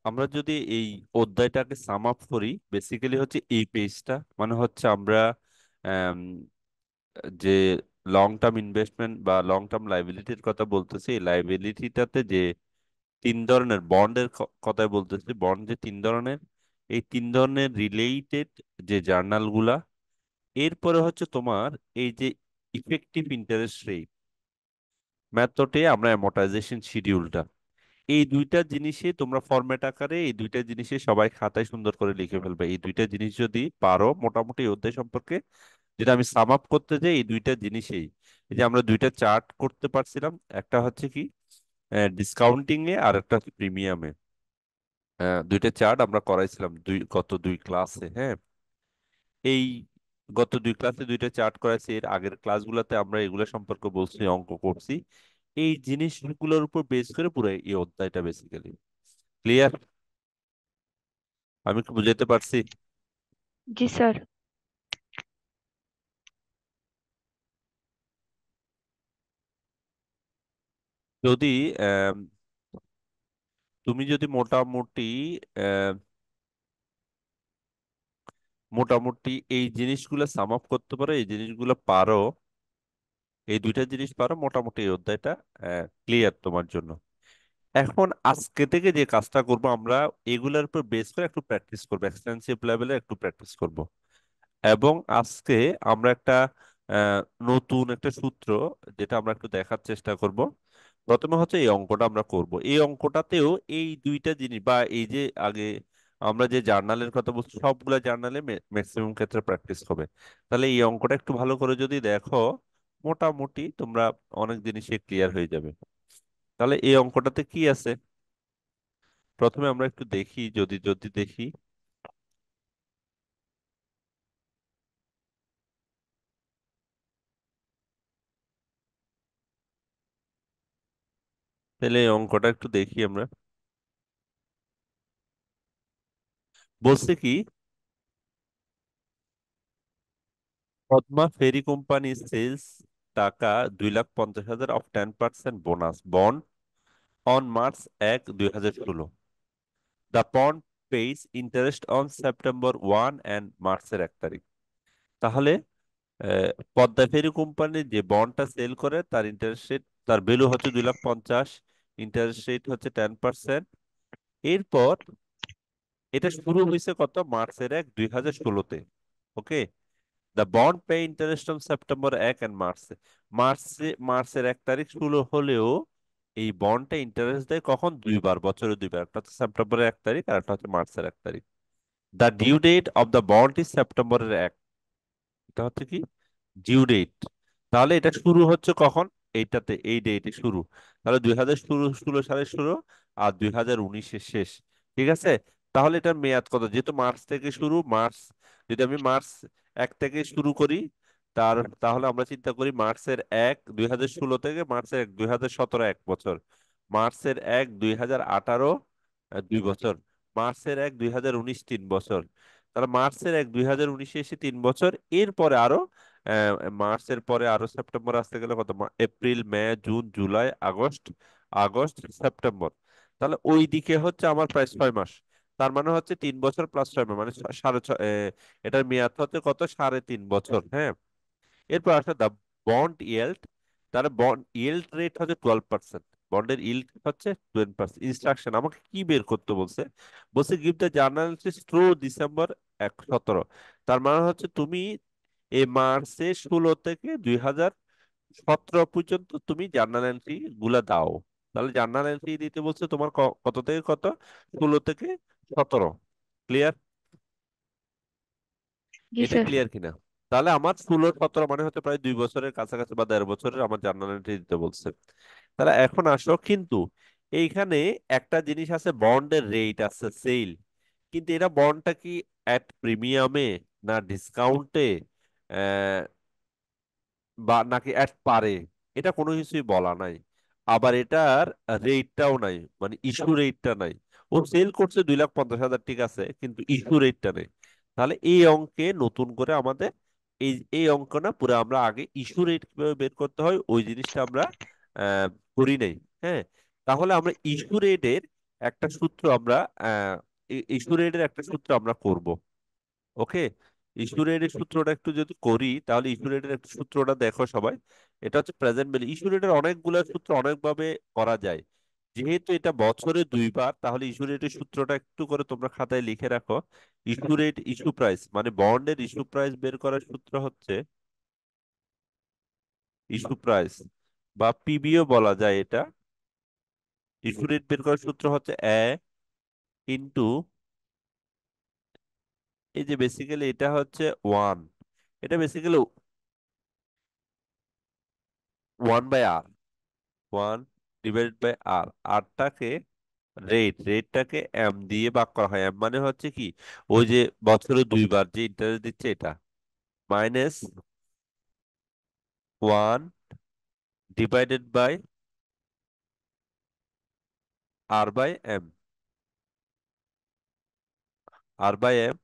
আমরা যদি এই অধ্যায়টাকে সাম আপ করি, বেসিক্যালি হচ্ছে এই পেজটা, মানে হচ্ছে আমরা আম, যে লং টার্ম ইনভেস্টমেন্ট বা লং টার্ম লাইবিলিটির কথা বলতেছি, এই লাইবিলিটিটাতে যে তিন ধরনের বন্ডের কথাই বলতেছি, বন্ড যে তিন ধরনের, এই তিন ধরনের রিলেটেড যে জার্নাল গুলা, এরপরে হচ্ছে তোমার এই যে ইফেক্টিভ ইন্টারেস্ট রেট মেথডে আমরা অ্যামortization শিডিউলটা, এই দুইটা জিনিসে তোমরা ফরম্যাট আকারে এই দুইটা জিনিসে সবাই খাতায় সুন্দর করে লিখে ফেলবে। এই দুইটা জিনিস যদি পারো মোটামুটি এই অধ্যায় সম্পর্কে, যেটা আমি সাম আপ করতে যাই, এই দুইটা জিনিসেই, এই যে আমরা দুইটা চার্ট করতে পারছিলাম, একটা হচ্ছে কি ডিসকাউন্টিং এ আর একটা হচ্ছে প্রিমিয়ামে, দুইটা চার্ট আমরা করাইছিলাম গত দুই ক্লাসে। হ্যাঁ, এই গত দুই ক্লাসে দুইটা চার্ট করাইছি, এর আগের ক্লাসগুলোতে আমরা এগুলো সম্পর্কে বলছি, অঙ্ক করছি। এই জিনিসগুলোর উপর বেস করে পুরো এই অধ্যায়টা বেসিক্যালি ক্লিয়ার। আমি কি বুঝাতে পারছি? जी सर। যদি আম, তুমি যদি মোটামুটি মোটামুটি এই জিনিসগুলো সাম আপ করতে পারো, এই জিনিসগুলো পারো, এই দুইটা জিনিস পারো, মোটামুটি এই অধ্যায়টা ক্লিয়ার তোমার জন্য। এখন আজকে থেকে যে কাজটা করব আমরা, এগুলোর উপর বেস করে একটু প্র্যাকটিস করবো, এক্সটেন্সিভ লেভেলে একটু প্র্যাকটিস করব। এবং আজকে আমরা একটা আহ, নতুন একটা সূত্র, যেটা আমরা একটু দেখার চেষ্টা করব। প্রথমে হচ্ছে এই অঙ্কটা আমরা করব, এই অঙ্কটাতেও এই দুইটা জিনিস বা এই যে আগে আমরা যে জার্নালের কথা বলছি, সবগুলা জার্নালে ম্যাক্সিমাম ক্ষেত্রে প্র্যাকটিস হবে। তাহলে এই অঙ্কটা একটু ভালো করে যদি দেখো, মোটামুটি তোমরা অনেক জিনিসে ক্লিয়ার হয়ে যাবে। তাহলে এই অঙ্কটাতে কি আছে, প্রথমে আমরা একটু দেখি, যদি যদি দেখি, তাহলে এই অঙ্কটা একটু দেখি আমরা। বলছে কি, পদ্মা ফেরি কোম্পানি সেলস টাকা 2,50,000 of 10% bonus bond on March 1, 2016। The bond page interest on September 1 and মার্চের 1 তারিখ। তাহলে পদ্মা ফেরি কোম্পানি যে বন্ডটা সেল করে তার ইন্টারেস্ট রেট, তার ভ্যালু হচ্ছে 2,50,000, ইন্টারেস্ট রেট হচ্ছে 10%। এরপর এটা শুরু হয়েছে কত, মার্চের 1, 2016-তে। Okay, the bond pay interest on September 1 and মার্চের 1 তারিখ শুরু হলেও এই বন্ডটা ইন্টারেস্ট দেয় কখন, দুইবার, বছরে দুইবার, একটা হচ্ছে সেপ্টেম্বরের 1 তারিখ আর একটা হচ্ছে মার্চের 1 তারিখ। The due date of the bond is সেপ্টেম্বরের 1, এটা হচ্ছে কি ডিউ ডেট। তাহলে এটা শুরু হচ্ছে কখন, এইটাতে, এই ডেটে শুরু। তাহলে 2016 সালে শুরু আর 2019-এ শেষ। ঠিক আছে, তাহলে এটার মেয়াদ কত, যেহেতু মার্চ থেকে শুরু, মার্চ, যদি আমি মার্চ 1 থেকে শুরু করি, তাহলে আমরা চিন্তা করি মার্চের 1, 2016 থেকে মার্চের 1, 2017, 1 বছর, মার্চের 1, 2018, 2 বছর, মার্চের 1, 2019, 3 বছর। তাহলে মার্চের 1, 2019-এ এসে 3 বছর, এরপরে আরো আহ, মার্চের পরে আরো সেপ্টেম্বর আসতে গেলে কত, April, May, June, July, August, August, September. তাহলে ওই দিকে হচ্ছে আমার প্রায় 6 মাস। তার মানে হচ্ছে 3 বছর প্লাস 6 মাস, মানে সাড়ে ছয়, এটার মেয়াদ হচ্ছে কত, 3.5 বছর। হ্যাঁ, এরপর আসলে দ্য বন্ড ইয়েল্ড, তার বন্ড ইয়েল্ড রেট হচ্ছে 12%, বন্ডের ইল্ড হচ্ছে 12%। ইনস্ট্রাকশন আমাকে কি বের করতে বলছে, বলছে give the journal through December 17। তার মানে হচ্ছে তুমি এই মার্চে 16 থেকে 2017 পর্যন্ত তুমি জার্নাল এন্ট্রি গুলা দাও। তাহলে জার্নাল এন্ট্রি দিতে বলছে তোমার কত থেকে কত, 16 থেকে 17। ক্লিয়ার? जी এটা सर। ক্লিয়ার কিনা? তাহলে আমার 16, 17 মানে হচ্ছে প্রায় 2 বছরের কাছাকাছি বা 1.5 বছরের আমার জার্নাল এন্ট্রি দিতে বলছে। তাহলে এখন আসো, কিন্তু এইখানে একটা জিনিস আছে, বন্ডের রেট আছে সেল, কিন্তু এটা বন্ডটা কি এট প্রিমিয়ামে না ডিসকাউন্টে, বা নাকি অ্যাট পারে, এটা কোনো কিছুই বলা নাই। আবার এটার রেটটাও নাই, মানে ইস্যু রেটটা নাই। ও সেল করছে 2,50,000, ঠিক আছে, কিন্তু ইস্যু রেটটা নেই। তাহলে এই অঙ্কে নতুন করে আমাদের এই এই অঙ্ক না, পুরো আমরা আগে ইস্যু রেট কিভাবে বের করতে হয় ওই জিনিসটা আমরা আহ, করি নাই। হ্যাঁ, তাহলে আমরা ইস্যু রেটের একটা সূত্র আমরা ইস্যু রেটের একটা সূত্র আমরা করব। ওকে, ইস্যু রেটের সূত্রটা একটু যদি করি, তাহলে ইস্যু রেটের একটা সূত্রটা দেখো সবাই। এটা হচ্ছে প্রেজেন্ট ভ্যালু। ইস্যু রেটের অনেকগুলো সূত্র অনেকভাবে করা যায়। যেহেতু এটা বছরে দুইবার, তাহলে ইস্যু রেটের সূত্রটা একটু করে তোমরা খাতায় লিখে রাখো। ইস্যু রেট ইস্যু প্রাইস মানে বন্ডের ইস্যু প্রাইস বের করার সূত্র হচ্ছে ইস্যু প্রাইস, বা পিবিও বলা যায় এটা। ইস্যু রেট বের করার সূত্র হচ্ছে ইন্টু, এই যে বেসিক্যালি এটা হচ্ছে ওয়ান, এটা বেসিক্যালি 1/r, 1/r। আরটাকে রেটটাকে এম দিয়ে ভাগ করা হয়। এম মানে হচ্ছে কি, ওই যে বছরে দুইবার যে ইন্টারেস্ট দিচ্ছে এটা, মাইনাস 1/r/m, r/m,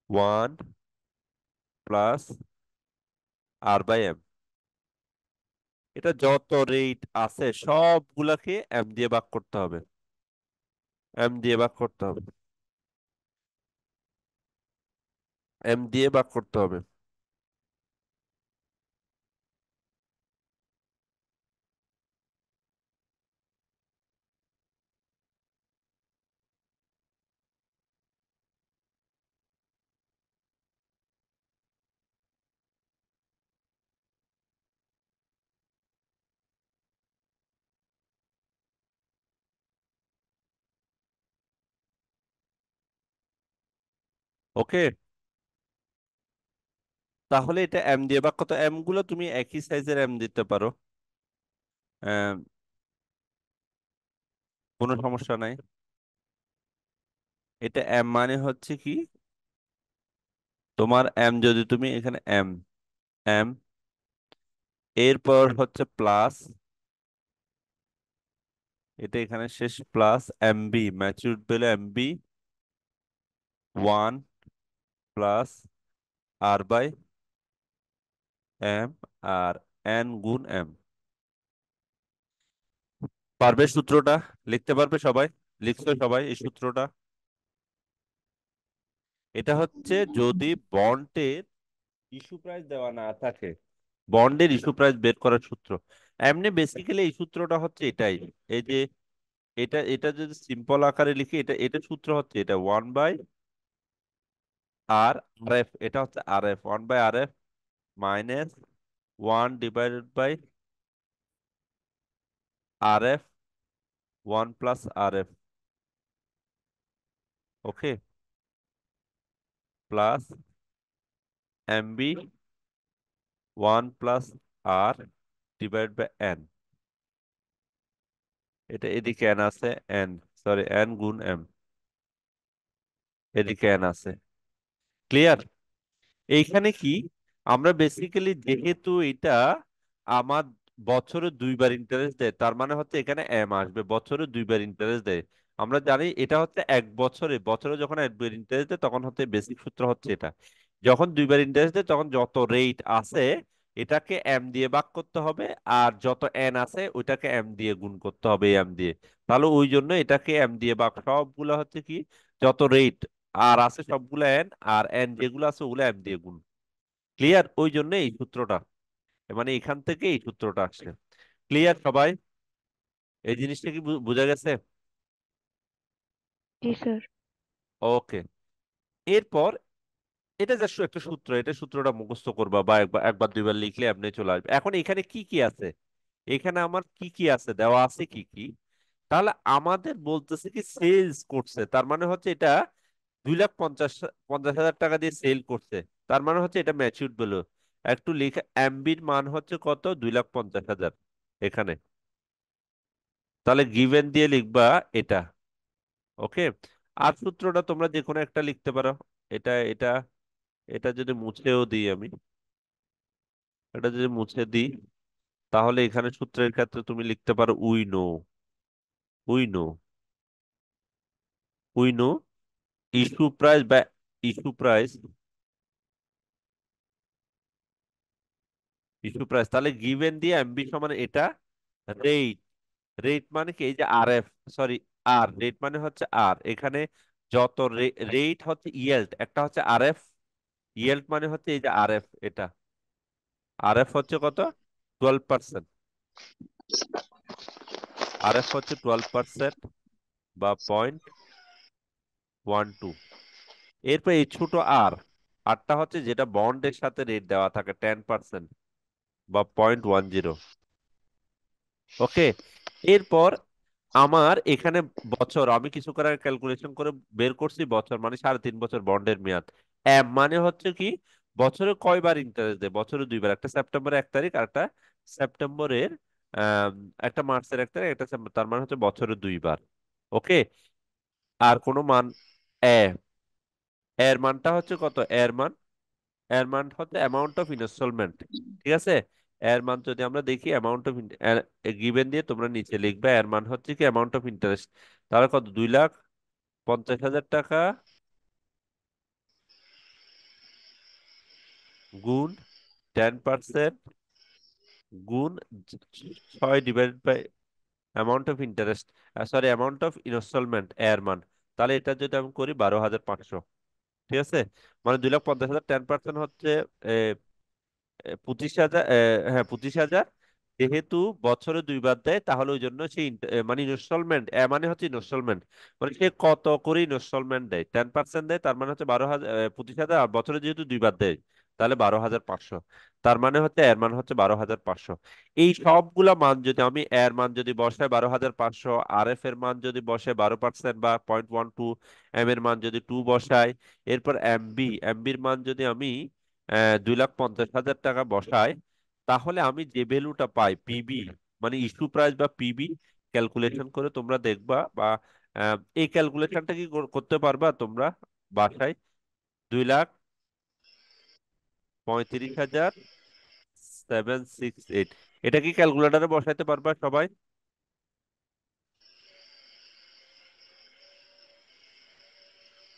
1 + r/m। এটা যত রেট আছে সবগুলাকে এম দিয়ে ভাগ করতে হবে, এম দিয়ে ভাগ করতে হবে, এম দিয়ে ভাগ করতে হবে। ওকে, তাহলে এটা এম দিয়ে ভাগ করতে, এম গুলো তুমি একই সাইজের এম দিতে পারো, আহ, কোনো সমস্যা নাই। এটা এম মানে হচ্ছে কি, তোমার এম যদি তুমি এখানে এম, এম, এরপর হচ্ছে প্লাস, এটা এখানে শেষ, plus MB, matured value MB 1 + r/m, আর এন গুণ এম। পারবে সূত্রটা? লিখতে পারবে সবাই? লিখছো সবাই এই সূত্রটা? এটা হচ্ছে যদি বন্ডের ইস্যু প্রাইস দেওয়া না থাকে, বন্ডের ইস্যু প্রাইস বের করার সূত্র। এমনি বেসিক্যালি এই সূত্রটা হচ্ছে এটাই। এই যে এটা এটা যদি সিম্পল আকারে লিখি, এটা এটা সূত্র হচ্ছে এটা 1/r/f, এটা হচ্ছে R F, 1/r/f minus 1/r/f, 1 + r/f। Okay, plus MB 1 + r/n। এটা এদিকে এন আছে, এন, সরি, এন গুণ এম, এদিকে এন আছে। ক্লিয়ার? এইখানে কি, আমরা বেসিক্যালি যেহেতু এটা আমার বছরে দুইবার ইন্টারেস্ট দেয়, তার মানে হচ্ছে এখানে এম আসবে, বছরে দুইবার ইন্টারেস্ট দেয়। আমরা জানি এটা হচ্ছে এক বছরে, বছরে যখন একবার ইন্টারেস্ট দেয় তখন হচ্ছে বেসিক সূত্র হচ্ছে এটা। যখন দুইবার ইন্টারেস্ট দেয় তখন যত রেট আছে এটাকে এম দিয়ে ভাগ করতে হবে, আর যত এন আছে ওইটাকে এম দিয়ে গুণ করতে হবে, এম দিয়ে। তাহলে ওই জন্য এটাকে এম দিয়ে ভাগ, সবগুলা হচ্ছে কি, যত রেট আর আছে সবগুলো এন, আর এন যেগুলো আছে ওগুলো এম দিয়ে গুণ। ক্লিয়ার? ওই জন্য এই সূত্রটা, মানে এখান থেকে এই সূত্রটা আসছে। ক্লিয়ার সবাই? এই জিনিসটা কি বোঝা গেছে? जी सर। ওকে, এরপর এটা জাস্ট একটা সূত্র, এটা সূত্রটা মুখস্থ করবা বা একবার একবার দুইবার লিখলে এমনি চলে আসবে। এখন এখানে কি কি আছে, এখানে আমার কি কি আছে দেওয়া আছে কি কি। তাহলে আমাদের বলতেছে কি সেলস করছে, তার মানে হচ্ছে এটা 2,50,000 টাকা দিয়ে সেল করছে। তার মানে হচ্ছে এটা ম্যাচিউরড ভ্যালু। একটু লিখে, এমবির মান হচ্ছে কত, 2,50,000 এখানে। তাহলে গিভেন দিয়ে লিখবা এটা। ওকে, আর সূত্রটা তোমরা যে কোনো একটা লিখতে পারো। এটা এটা এটা যদি মুছেও দিই আমি, এটা যদি মুছে দিই, তাহলে এখানে সূত্রের ক্ষেত্রে তুমি লিখতে পারো we know, we know, we know issue price বা ইস্যু প্রাইস, ইস্যু প্রাইস। তাহলে গিভেন দিয়ে এমবি সমান এটা রেট, রেট মানে কি, এই যে আরএফ, সরি, আর রেট মানে হচ্ছে আর এখানে যত রেট হচ্ছে ইয়েল্ড, একটা হচ্ছে আরএফ। ইয়েল্ড মানে হচ্ছে এই যে আরএফ, এটা আরএফ হচ্ছে কত, 12%। আরএফ হচ্ছে 12% বা 0.12। এরপর এই ছোট আর, আরটা হচ্ছে যেটা বন্ডের সাথে রেট দেওয়া থাকে 10% বা 0.10। ওকে। এরপর আমার এখানে বছর, আমি কিছু করে ক্যালকুলেশন করে বের করছি বছর মানে 3.5 বছর বন্ডের মেয়াদ। এম মানে হচ্ছে কি, বছরে কয়বার ইন্টারেস্ট দেয়, বছরে দুইবার, একটা সেপ্টেম্বরের 1 তারিখ আর একটা সেপ্টেম্বরের আম, একটা মার্চের 1 তারিখ, একটা তার মানে হচ্ছে বছরে দুইবার। ওকে। আর কোনো মান এ, এর মানটা হচ্ছে কত, এর মান, এর মান হচ্ছে অ্যামাউন্ট অফ ইনস্টলমেন্ট। ঠিক আছে। এর মান যদি আমরা দেখি অ্যামাউন্ট অফ গিভেন দিয়ে তোমরা নিচে লিখবে এর মান হচ্ছে কি অ্যামাউন্ট অফ ইন্টারেস্ট। তাহলে কত, 2,50,000 টাকা গুণ 10% গুণ 6 divided by amount of interest, sorry amount of instalment এর মান। তাহলে এটা যদি আমি করি 12,500। ঠিক আছে। মানে 2,50,000, 10% হচ্ছে 25,000, হ্যাঁ 25,000। যেহেতু বছরে দুইবার দেয় তাহলে ওই জন্য সেই মানে ইনস্টলমেন্ট, মানে হচ্ছে ইনস্টলমেন্ট, মানে সে কত করে ইনস্টলমেন্ট দেয়, 10% দেয়, তার মানে হচ্ছে 12,000, 25,000। আর বছরে যেহেতু দুইবার দেয় তাহলে 12,500। তার মানে হচ্ছে এর মান হচ্ছে 12,500। এই সবগুলা মান যদি আমি, এর মান যদি বসাই 12,500, আর এফ এর মান যদি বসে 12% বা 0.12, এম এর মান যদি 2 বসাই, এরপর এমবির মান যদি আমি 2,50,000 টাকা বসায়, তাহলে আমি যে ভ্যালুটা পাই পিবি, মানে ইস্যু প্রাইস বা পিবি, ক্যালকুলেশন করে তোমরা দেখবা বা এই ক্যালকুলেশনটা কি করতে পারবা তোমরা বাসায়, 2,35,768। এটা কি ক্যালকুলেটরে বসাইতে পারবা সবাই?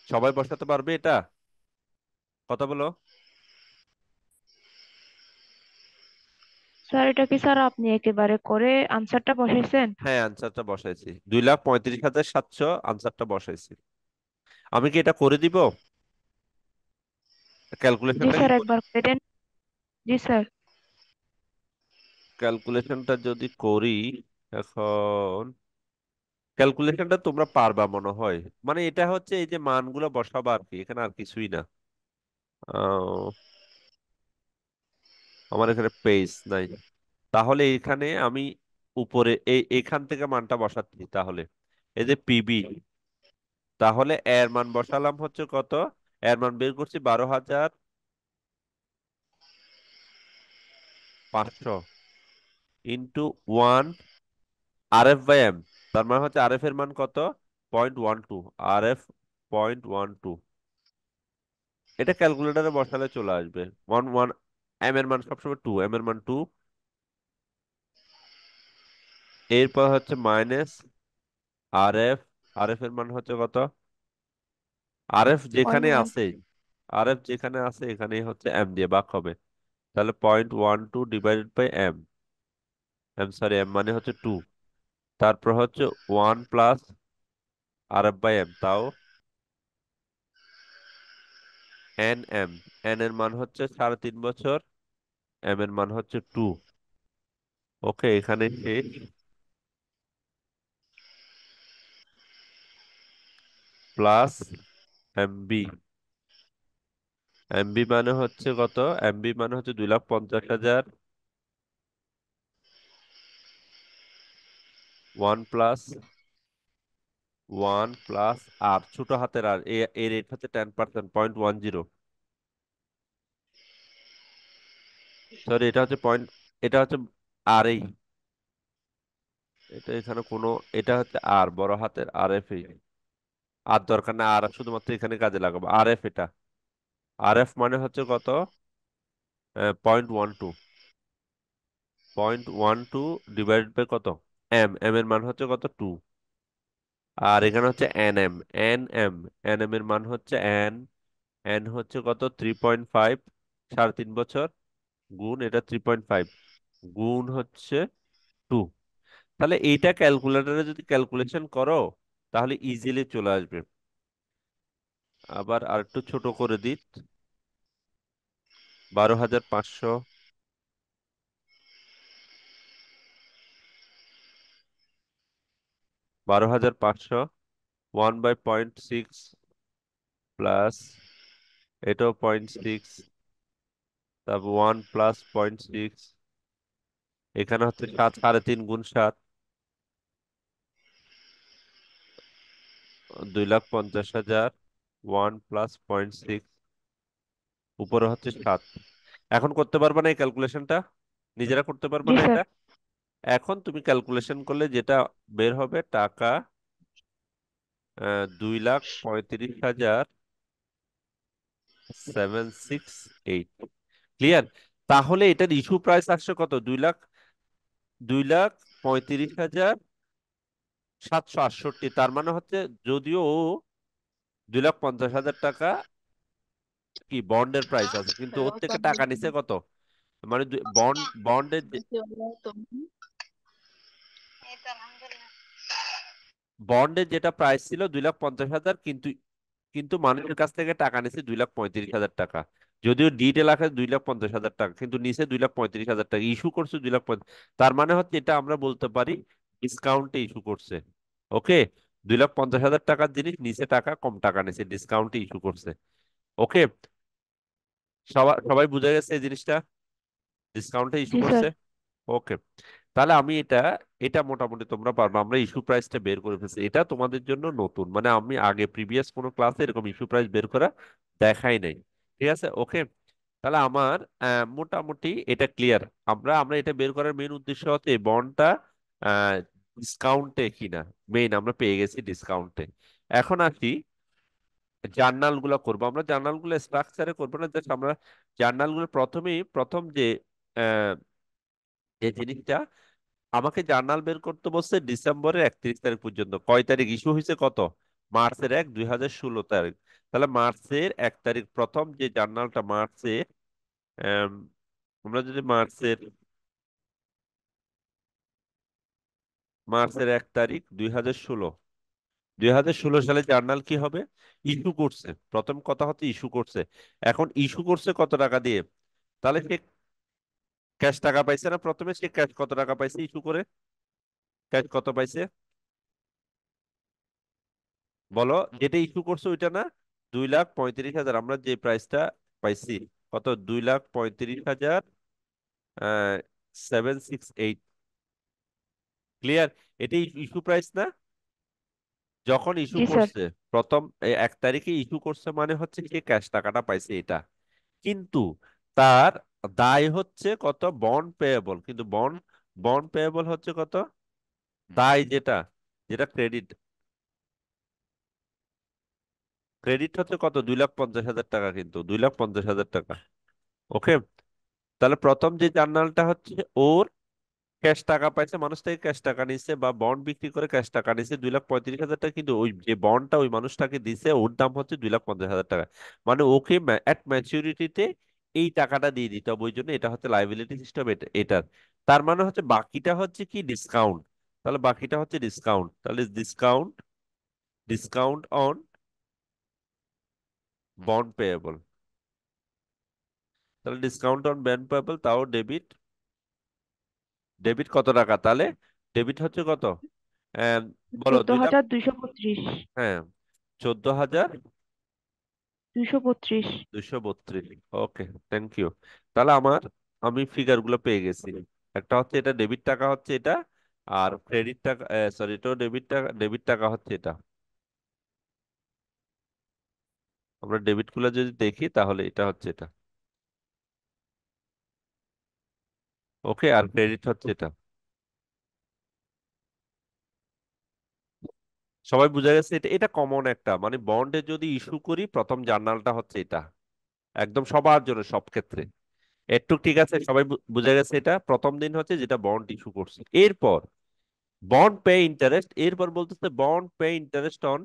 সবাই বসাতে পারবে এটা? কথা বলো। স্যার, এটা কি স্যার আপনি একেবারে করে আনসারটা বসাইছেন? হ্যাঁ, আনসারটা বসাইছি, 2,35,700 আনসারটা বসাইছি। আমি কি এটা করে দিব, জি ক্যালকুলেশনটা কি স্যার, একবার করে দেন। জি স্যার। ক্যালকুলেশনটা যদি করি এখন, ক্যালকুলেশনটা তোমরা পারবা মনে হয়। মানে এটা হচ্ছে এই যে মানগুলো বসাবা আর কি, এখানে আর কিছুই না। আহ, আমার এখানে পেজ নাই। তাহলে এখানে আমি উপরে এখান থেকে মানটা বসাচ্ছি তাহলে, এই যে পিবি, তাহলে এর মান বসালাম হচ্ছে কত, এর মান বের করছি 12,500 into 1 R F by M. তার মানে হচ্ছে আর এফ এর মান কত, 0.12। আর এফ 0.12, এটা ক্যালকুলেটরে বসালে চলে আসবে। 1 1, এম এর মান সবসময় 2, এম এর মান 2। এরপর হচ্ছে মাইনাস আর এফ, আর এফ এর মান হচ্ছে কত, আর এফ পয়েন্ট যেখানে ওয়ান। আছে, আর এফ যেখানে আছে এখানেই হচ্ছে এম দিয়ে ভাগ হবে। তাহলে 0.12 divided by M, M sorry M মানে হচ্ছে 2। তারপর হচ্ছে 1 plus R F by M, তাও এম, এন এর মান হচ্ছে 3.5 বছর, এম এর মান হচ্ছে 2। ওকে, এখানে শেষ। প্লাস এমবি, এমবি মানে হচ্ছে কত, এমবি মানে হচ্ছে 2,50,000, 1 প্লাস 1 প্লাস আর ছোট হাতের আর, এর রেট হচ্ছে 10%, 0.10। সরি, এটা হচ্ছে পয়েন্ট, এটা হচ্ছে আর এই, এটা এখানে কোনো, এটা হচ্ছে আর বড় হাতের আর এফ, আর দরকার না, আর শুধুমাত্র এখানে কাজে লাগাবো আর এফ। এটা আর এফ মানে হচ্ছে কত, 0.12, 0.12 ডিভাইড বাই কত, এম এর মান হচ্ছে কত, 2। আর এখানে হচ্ছে এন এম এর মান হচ্ছে এন হচ্ছে কত, 3.5, 3.5 বছর গুণ এটা 3.5 গুণ হচ্ছে 2। তাহলে এইটা ক্যালকুলেটরে যদি ক্যালকুলেশন করো তাহলে ইজিলি চলে আসবে। আবার আর একটু ছোট করে দিই, 12,500, 12,500, 1/0.6 প্লাস, এটাও 0.6, তারপর 1 + 0.6, এখানে হচ্ছে 7, 3.5 গুণ 7, 2,50,000, 1 + 0.6, উপরে হচ্ছে 7। এখন করতে পারবে না এই ক্যালকুলেশনটা? নিজেরা করতে পারবে জি না স্যার। এটা? এখন তুমি ক্যালকুলেশন করলে যেটা বের হবে টাকা, 2,35,768। ক্লিয়ার? তাহলে এটার ইস্যু প্রাইস আসছে কত? 2,35,768। তার মানে হচ্ছে, যদিও ও 2,50,000 টাকা কি বন্ডের প্রাইস আছে, কিন্তু ওর থেকে টাকা নিছে কত? মানে বন্ডের বন্ডের যেটা প্রাইস ছিল 2,50,000, কিন্তু কিন্তু মানুষের কাছ থেকে টাকা নিছে 2,35,000 টাকা। যদিও ডিটেল আকারে 2,50,000 টাকা, কিন্তু নিচে 2,35,000 টাকা, ইস্যু করছে 2,50,000। তার মানে হচ্ছে এটা আমরা বলতে পারি ডিসকাউন্টে ইস্যু করছে। ওকে, 2,50,000 টাকার জিনিস নিচে টাকা কম টাকা নিছে, ডিসকাউন্টে ইস্যু করছে। ওকে, সবাই সবাই বুঝে গেছে এই জিনিসটা, ডিসকাউন্টে ইস্যু জি স্যার। করছে। ওকে, তাহলে আমি এটা, এটা মোটামুটি তোমরা পারবে। আমরা ইস্যু প্রাইসটা বের করে ফেলছি, এটা তোমাদের জন্য নতুন, মানে আমি আগে প্রিভিয়াস কোনো ক্লাসে এরকম ইস্যু প্রাইস বের করা দেখাই নাই। ঠিক আছে? ওকে, তাহলে আমার মোটামুটি এটা ক্লিয়ার। আমরা আমরা এটা বের করার মেইন উদ্দেশ্য হচ্ছে এই বন্ডটা ডিসকাউন্টে কিনা। মেইন আমরা পেয়ে গেছি ডিসকাউন্টে। এখন আসি জার্নাল গুলো করবো। আমরা জার্নাল গুলো স্ট্রাকচারে করবো না, জাস্ট আমরা জার্নাল গুলো প্রথমেই, প্রথম আহ, যে জিনিসটা আমাকে জার্নাল বের করতে বলছে ডিসেম্বরের 31 তারিখ পর্যন্ত। কয় তারিখ ইস্যু হয়েছে? কত? মার্চের 1, 2016 তারিখ। তাহলে মার্চের 1 তারিখ প্রথম যে জার্নালটা, আম, আমরা যদি মার্চের 1 তারিখ 2016, 2016 সালে জার্নাল কি হবে? ইস্যু করছে। প্রথম কথা হচ্ছে ইস্যু করছে। এখন ইস্যু করছে কত টাকা দিয়ে? তাহলে সে ক্যাশ টাকা পাইছে না? প্রথমে সে ক্যাশ কত টাকা পাইছে ইস্যু করে? ক্যাশ কত পাইছে বলো? যেটা ইস্যু করছে ওইটা না? 2,35,000, আমরা যে প্রাইসটা পাইছি, কত? 2,35,768। ক্লিয়ার? এটাই ইস্যু প্রাইস না? যখন ইস্যু জি স্যার। করছে প্রথম 1 তারিখে ইস্যু করছে, মানে হচ্ছে সে ক্যাশ টাকাটা পাইছে এটা। কিন্তু তার দায় হচ্ছে কত? Bond payable. কিন্তু বন্ড বন্ড পেয়েবল হচ্ছে কত? দায় যেটা, যেটা ক্রেডিট, ক্রেডিট হচ্ছে কত? 2,50,000 টাকা, কিন্তু 2,50,000 টাকা। ওকে, তাহলে প্রথম যে জার্নালটা হচ্ছে ওর ক্যাশ টাকা পাইছে, মানুষ থেকে ক্যাশ টাকা নিচ্ছে বা বন্ড বিক্রি করে ক্যাশ টাকা নিচ্ছে 2,35,000 টাকা, কিন্তু ওই যে বন্ডটা ওই মানুষটাকে দিছে ওর দাম হচ্ছে 2,50,000 টাকা। মানে ওকে অ্যাট ম্যাচুরিটিতে এই টাকাটা দিয়ে দিতে হবে, ওই জন্য এটা হচ্ছে লাইবিলিটি সিস্টেম এটার। তার মানে হচ্ছে বাকিটা হচ্ছে কি? ডিসকাউন্ট। তাহলে বাকিটা হচ্ছে ডিসকাউন্ট। তাহলে discount, discount on bond payable. তাহলে ডিসকাউন্ট অন বন্ড পেয়েবল, তাও ডেবিট। ডেবিট কত টাকা তাহলে? ডেবিট হচ্ছে কত? আহ, বলো, চোদ্দ 2,00,000। হাজার দুইশো বত্রিশ হ্যাঁ, 14,000 232। 232। ওকে, থ্যাংক ইউ। তাহলে আমি ফিগার গুলো পেয়ে গেছি। একটা হচ্ছে এটা ডেবিট টাকা হচ্ছে এটা, আর ক্রেডিট টাকা, সরি, এটাও ডেবিট টাকা, ডেবিট টাকা হচ্ছে এটা। আমরা ডেবিট গুলো যদি দেখি তাহলে এটা হচ্ছে এটা। ওকে, আর ক্রেডিট হচ্ছে এটা। সবাই বুঝা গেছে? এটা এটা কমন একটা, মানে বন্ডে যদি ইস্যু করি প্রথম জার্নালটা হচ্ছে এটা, একদম সবার জন্য সব ক্ষেত্রে। একটু ঠিক আছে? সবাই বুঝে গেছে? এটা প্রথম দিন হচ্ছে যেটা বন্ড ইস্যু করছে। এরপর বন্ড পে ইন্টারেস্ট, এরপর বলতেছে বন্ড পে ইন্টারেস্ট অন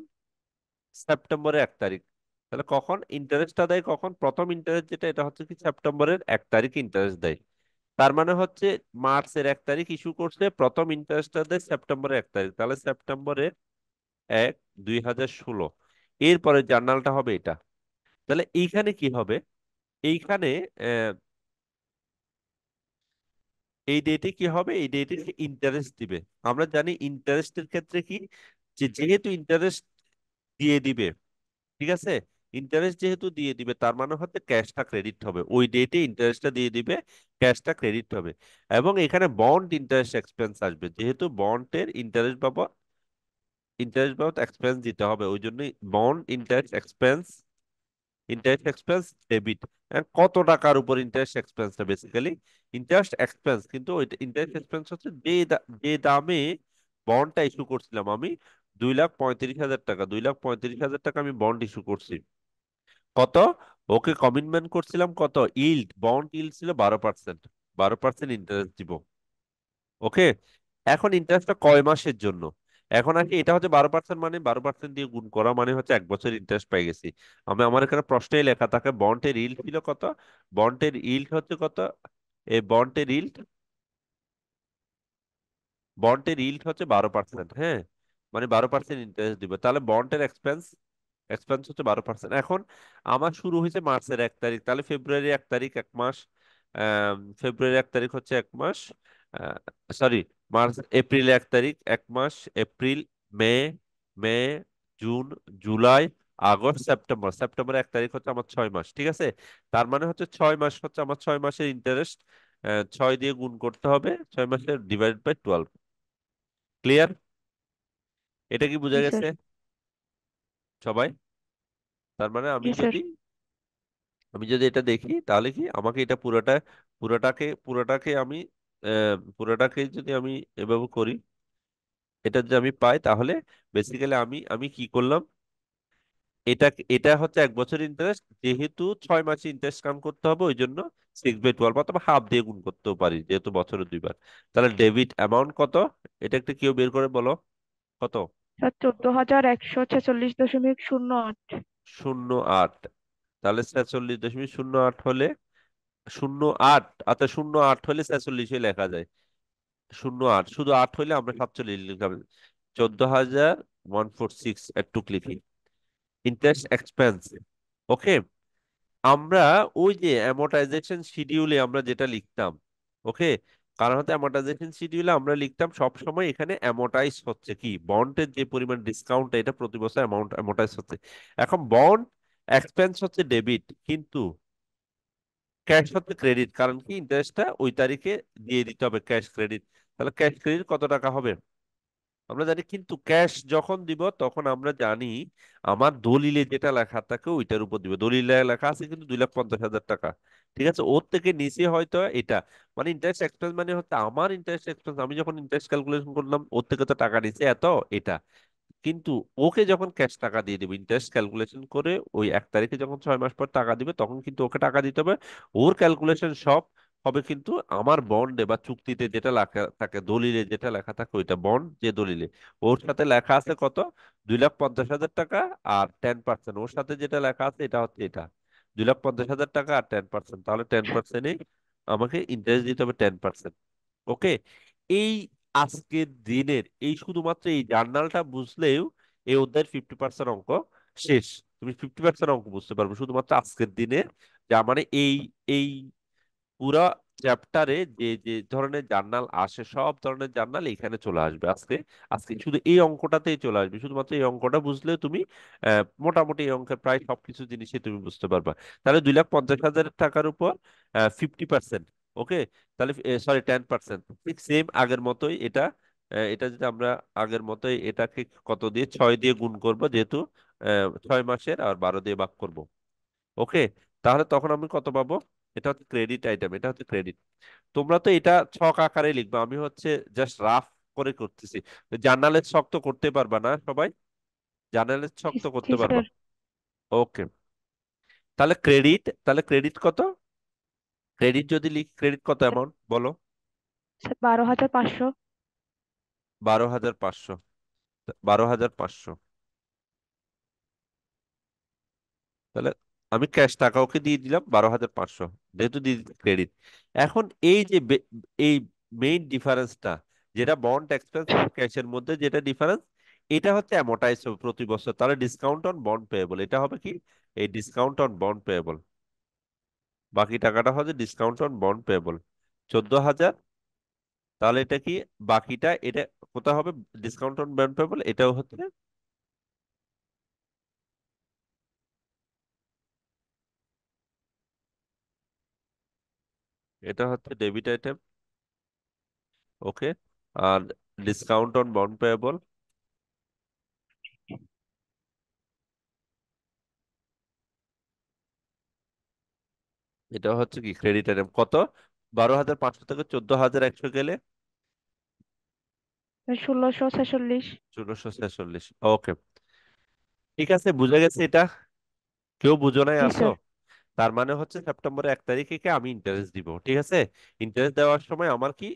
সেপ্টেম্বরের 1 তারিখ। তাহলে কখন ইন্টারেস্টটা দেয়? কখন? প্রথম ইন্টারেস্ট যেটা, এটা হচ্ছে কি সেপ্টেম্বরের 1 তারিখ ইন্টারেস্ট দেয়। তার মানে হচ্ছে মার্চের 1 তারিখ ইস্যু করছে, প্রথম ইন্টারেস্টটা দেয় সেপ্টেম্বরের 1 তারিখ। তাহলে সেপ্টেম্বরের 1/2016। এরপরে জার্নালটা হবে এটা। তাহলে এইখানে কি হবে? এইখানে আহ, এই ডেটে কি হবে? এই ডেটে ইন্টারেস্ট দিবে। আমরা জানি ইন্টারেস্টের ক্ষেত্রে কি, যে যেহেতু ইন্টারেস্ট দিয়ে দিবে, ঠিক আছে, ইন্টারেস্ট যেহেতু দিয়ে দিবে তার মানে হচ্ছে ক্যাশটা ক্রেডিট হবে, ওই ডেটে ইন্টারেস্টটা দিয়ে দিবে, ক্যাশটা ক্রেডিট হবে। এবং এখানে বন্ড ইন্টারেস্ট এক্সপেন্স আসবে, যেহেতু বন্ডের ইন্টারেস্ট বাবদ এক্সপেন্স দিতে হবে, ওই জন্যই বন্ড ইন্টারেস্ট এক্সপেন্স ডেবিট। কত টাকার উপর ইন্টারেস্ট এক্সপেন্সটা? বেসিক্যালি ইন্টারেস্ট এক্সপেন্স, কিন্তু ওই ইন্টারেস্ট এক্সপেন্স হচ্ছে যে দামে বন্ডটা ইস্যু করছিলাম আমি, 2,35,000 টাকা, 2,35,000 টাকা আমি বন্ড ইস্যু করছি। কত? ওকে কমিটমেন্ট করছিলাম কত? বন্ড ইল্ড ছিল 12%। 12% ইন্টারেস্ট দিব। ওকে। এখন ইন্টারেস্টটা কয় মাসের জন্য? এখন আর কি, এটা হচ্ছে 12%, মানে 12% দিয়ে গুণ করা মানে হচ্ছে 1 বছর ইন্টারেস্ট পাই গেছি। আমার এখানে প্রশ্নেই লেখা থাকে বন্ডের ইল্ড ছিল কত। বন্ডের ইল্ড হচ্ছে কত? এই বন্ডের ইল্ড হচ্ছে 12%। হ্যাঁ, মানে 12% ইন্টারেস্ট দিবে, তাহলে বন্ডের এক্সপেন্স হচ্ছে 12%। এখন আমার শুরু হয়েছে মার্চের 1 তারিখ, তাহলে ফেব্রুয়ারি 1 তারিখ 1 মাস। ফেব্রুয়ারি 1 তারিখ হচ্ছে 1 মাস। সরি, এপ্রিল 1 তারিখ 1 মাস। April, May, May, June, July, August, September. September 1 তারিখ হচ্ছে আমার 6 মাস, ঠিক আছে। তার মানে হচ্ছে 6 মাস হচ্ছে আমার 6 মাসের ইন্টারেস্ট। 6 দিয়ে গুণ করতে হবে, 6 মাসের ডিভাইড বাই 12। ক্লিয়ার? এটা কি বোঝা জি স্যার। গেছে সবাই? তার মানে জি স্যার। আমি যদি এটা দেখি তাহলে কি, আমাকে এটা পুরোটাকে আমি পুরোটাকে যদি আমি এভাবে করি, এটা যদি আমি পাই, তাহলে বেসিক্যালি আমি কি করলাম, এটা এটা হচ্ছে 1 বছর ইন্টারেস্ট, যেহেতু 6 মাসে ইন্টারেস্ট কাউন্ট করতে হবে, ওই জন্য 6/12 অথবা হাফ দিয়ে গুণ করতেও পারি, যেহেতু বছরে 2 বার। তাহলে ডেবিট অ্যামাউন্ট কত? এটা একটা কেউ বের করে বলো। কত? স্যার 14,146.08। 0.8। তাহলে 46.08 হলে 0.8, আচ্ছা 0.8 হলে 46 লেখা যায়। 0.8, শুধু 8 হলে আমরা 47 লিখলাম। 14,146 একটু লিখি। Interest expense. ওকে। আমরা ওই যে অ্যামortization শিডিউলে আমরা যেটা লিখতাম, ওকে, কারণ হচ্ছে অ্যামortization শিডিউলে আমরা লিখতাম সব সময় এখানে অ্যামোটাইজ হচ্ছে কি, বন্ডের যে পরিমাণ ডিসকাউন্ট, এটা প্রতি বছর অ্যামাউন্ট অ্যামোটাইজ হচ্ছে। এখন বন্ড এক্সপেন্স হচ্ছে ডেবিট, কিন্তু ক্যাশ হচ্ছে ক্রেডিট, কারণ কি ইন্টারেস্টটা ওই তারিখে দিয়ে দিতে হবে, ক্যাশ ক্রেডিট। তাহলে ক্যাশ ক্রেডিট কত টাকা হবে আমরা জানি, কিন্তু ক্যাশ যখন দিব তখন আমরা জানি আমার দলিলে যেটা লেখা থাকে ওইটার উপর দিব। দলিলে লেখা আছে কিন্তু 2,50,000 টাকা, ঠিক আছে, ওর থেকে নিচে হয়তো এটা, মানে ইন্টারেস্ট এক্সপেন্স মানে হচ্ছে আমার ইন্টারেস্ট এক্সপেন্স, আমি যখন ইন্টারেস্ট ক্যালকুলেশন করলাম ওর থেকে তো টাকা নিচে এত, এটা। কিন্তু ওকে যখন ক্যাশ টাকা দিয়ে দেবে, ইন্টারেস্ট ক্যালকুলেশন করে ওই 1 তারিখে যখন 6 মাস পর টাকা দিবে, তখন কিন্তু ওকে টাকা দিতে হবে। ওর ক্যালকুলেশন সব হবে কিন্তু আমার বন্ডে বা চুক্তিতে যেটা লেখা থাকে, দলিলে যেটা লেখা থাকে, ওইটা বন্ড যে দলিলে ওর সাথে লেখা আছে কত, 2,50,000 টাকা আর 10%। ওর সাথে যেটা লেখা আছে এটা হচ্ছে এটা, 2,50,000 টাকা আর 10%, তাহলে 10%-ই আমাকে ইন্টারেস্ট দিতে হবে, 10%। ওকে। এই আজকের দিনের এই শুধুমাত্র এই জার্নালটা বুঝলেও এই অধ্যায়ের 50% অঙ্ক শেষ। তুমি 50% অঙ্ক বুঝতে পারবে শুধুমাত্র আজকের দিনের, যা মানে এই পুরা চ্যাপ্টারে যে যে ধরনের জার্নাল আসে, সব ধরনের জার্নাল এখানে চলে আসবে আজকে। আজকে শুধু এই অঙ্কটাতেই চলে আসবে, শুধুমাত্র এই অঙ্কটা বুঝলে তুমি মোটামুটি এই অঙ্কের প্রায় সবকিছু জিনিসই তুমি বুঝতে পারবা। তাহলে 2,50,000 টাকার উপর 50%। ওকে। তাহলে সরি 10%, ঠিক সেম আগের মতোই এটা। এটা যদি আমরা আগের মতোই এটাকে কত দিয়ে, 6 দিয়ে গুণ করব, যেহেতু 6 মাসের, আর 12 দিয়ে ভাগ করব। ওকে। তাহলে তখন আমি কত পাবো? এটা হচ্ছে ক্রেডিট আইটেম, এটা হচ্ছে ক্রেডিট। তোমরা তো এটা ছক আকারে লিখবে, আমি হচ্ছে জাস্ট রাফ করে করতেছি। জার্নালের ছক তো করতে পারবা না সবাই? জার্নালের ছক জি তো জি করতে পারবা। স্যার। ওকে। তাহলে ক্রেডিট কত? ক্রেডিট যদি লিখ, ক্রেডিট কত অ্যামাউন্ট বলো? স্যার 12,500। 12,500। 12,500। তাহলে আমি ক্যাশ টাকা ওকে দিয়ে দিলাম 12,500, যেহেতু দিয়ে ক্রেডিট। এখন এই যে এই মেইন ডিফারেন্সটা, যেটা বন্ড এক্সপেন্স এবং ক্যাশের মধ্যে যেটা ডিফারেন্স, এটা হচ্ছে অ্যামোর্টাইজ হবে প্রতি বছর, তাহলে ডিসকাউন্ট অন বন্ড পেয়েবল এটা হবে কি, এই ডিসকাউন্ট অন বন্ড পেয়েবল, বাকি টাকাটা হচ্ছে ডিসকাউন্ট অন বন্ড পেয়েবল 14,000। তাহলে এটা কি, বাকিটা এটা কোথায় হবে, ডিসকাউন্ট অন বন্ড পেয়েবল এটাও হচ্ছে, এটা হচ্ছে ডেবিট আইটেম। ওকে। আর ডিসকাউন্ট অন বন্ড পেয়েবল এটা হচ্ছে কি ক্রেডিট আইটেম, কত, 12,500 থেকে 14,100 গেলে 1646। 1646। ওকে, ঠিক আছে, বুঝে গেছে এটা, কেউ বুঝো নাই জি আসো। স্যার। তার মানে হচ্ছে সেপ্টেম্বরের 1 তারিখে কি আমি ইন্টারেস্ট দিব, ঠিক আছে। ইন্টারেস্ট দেওয়ার সময় আমার কি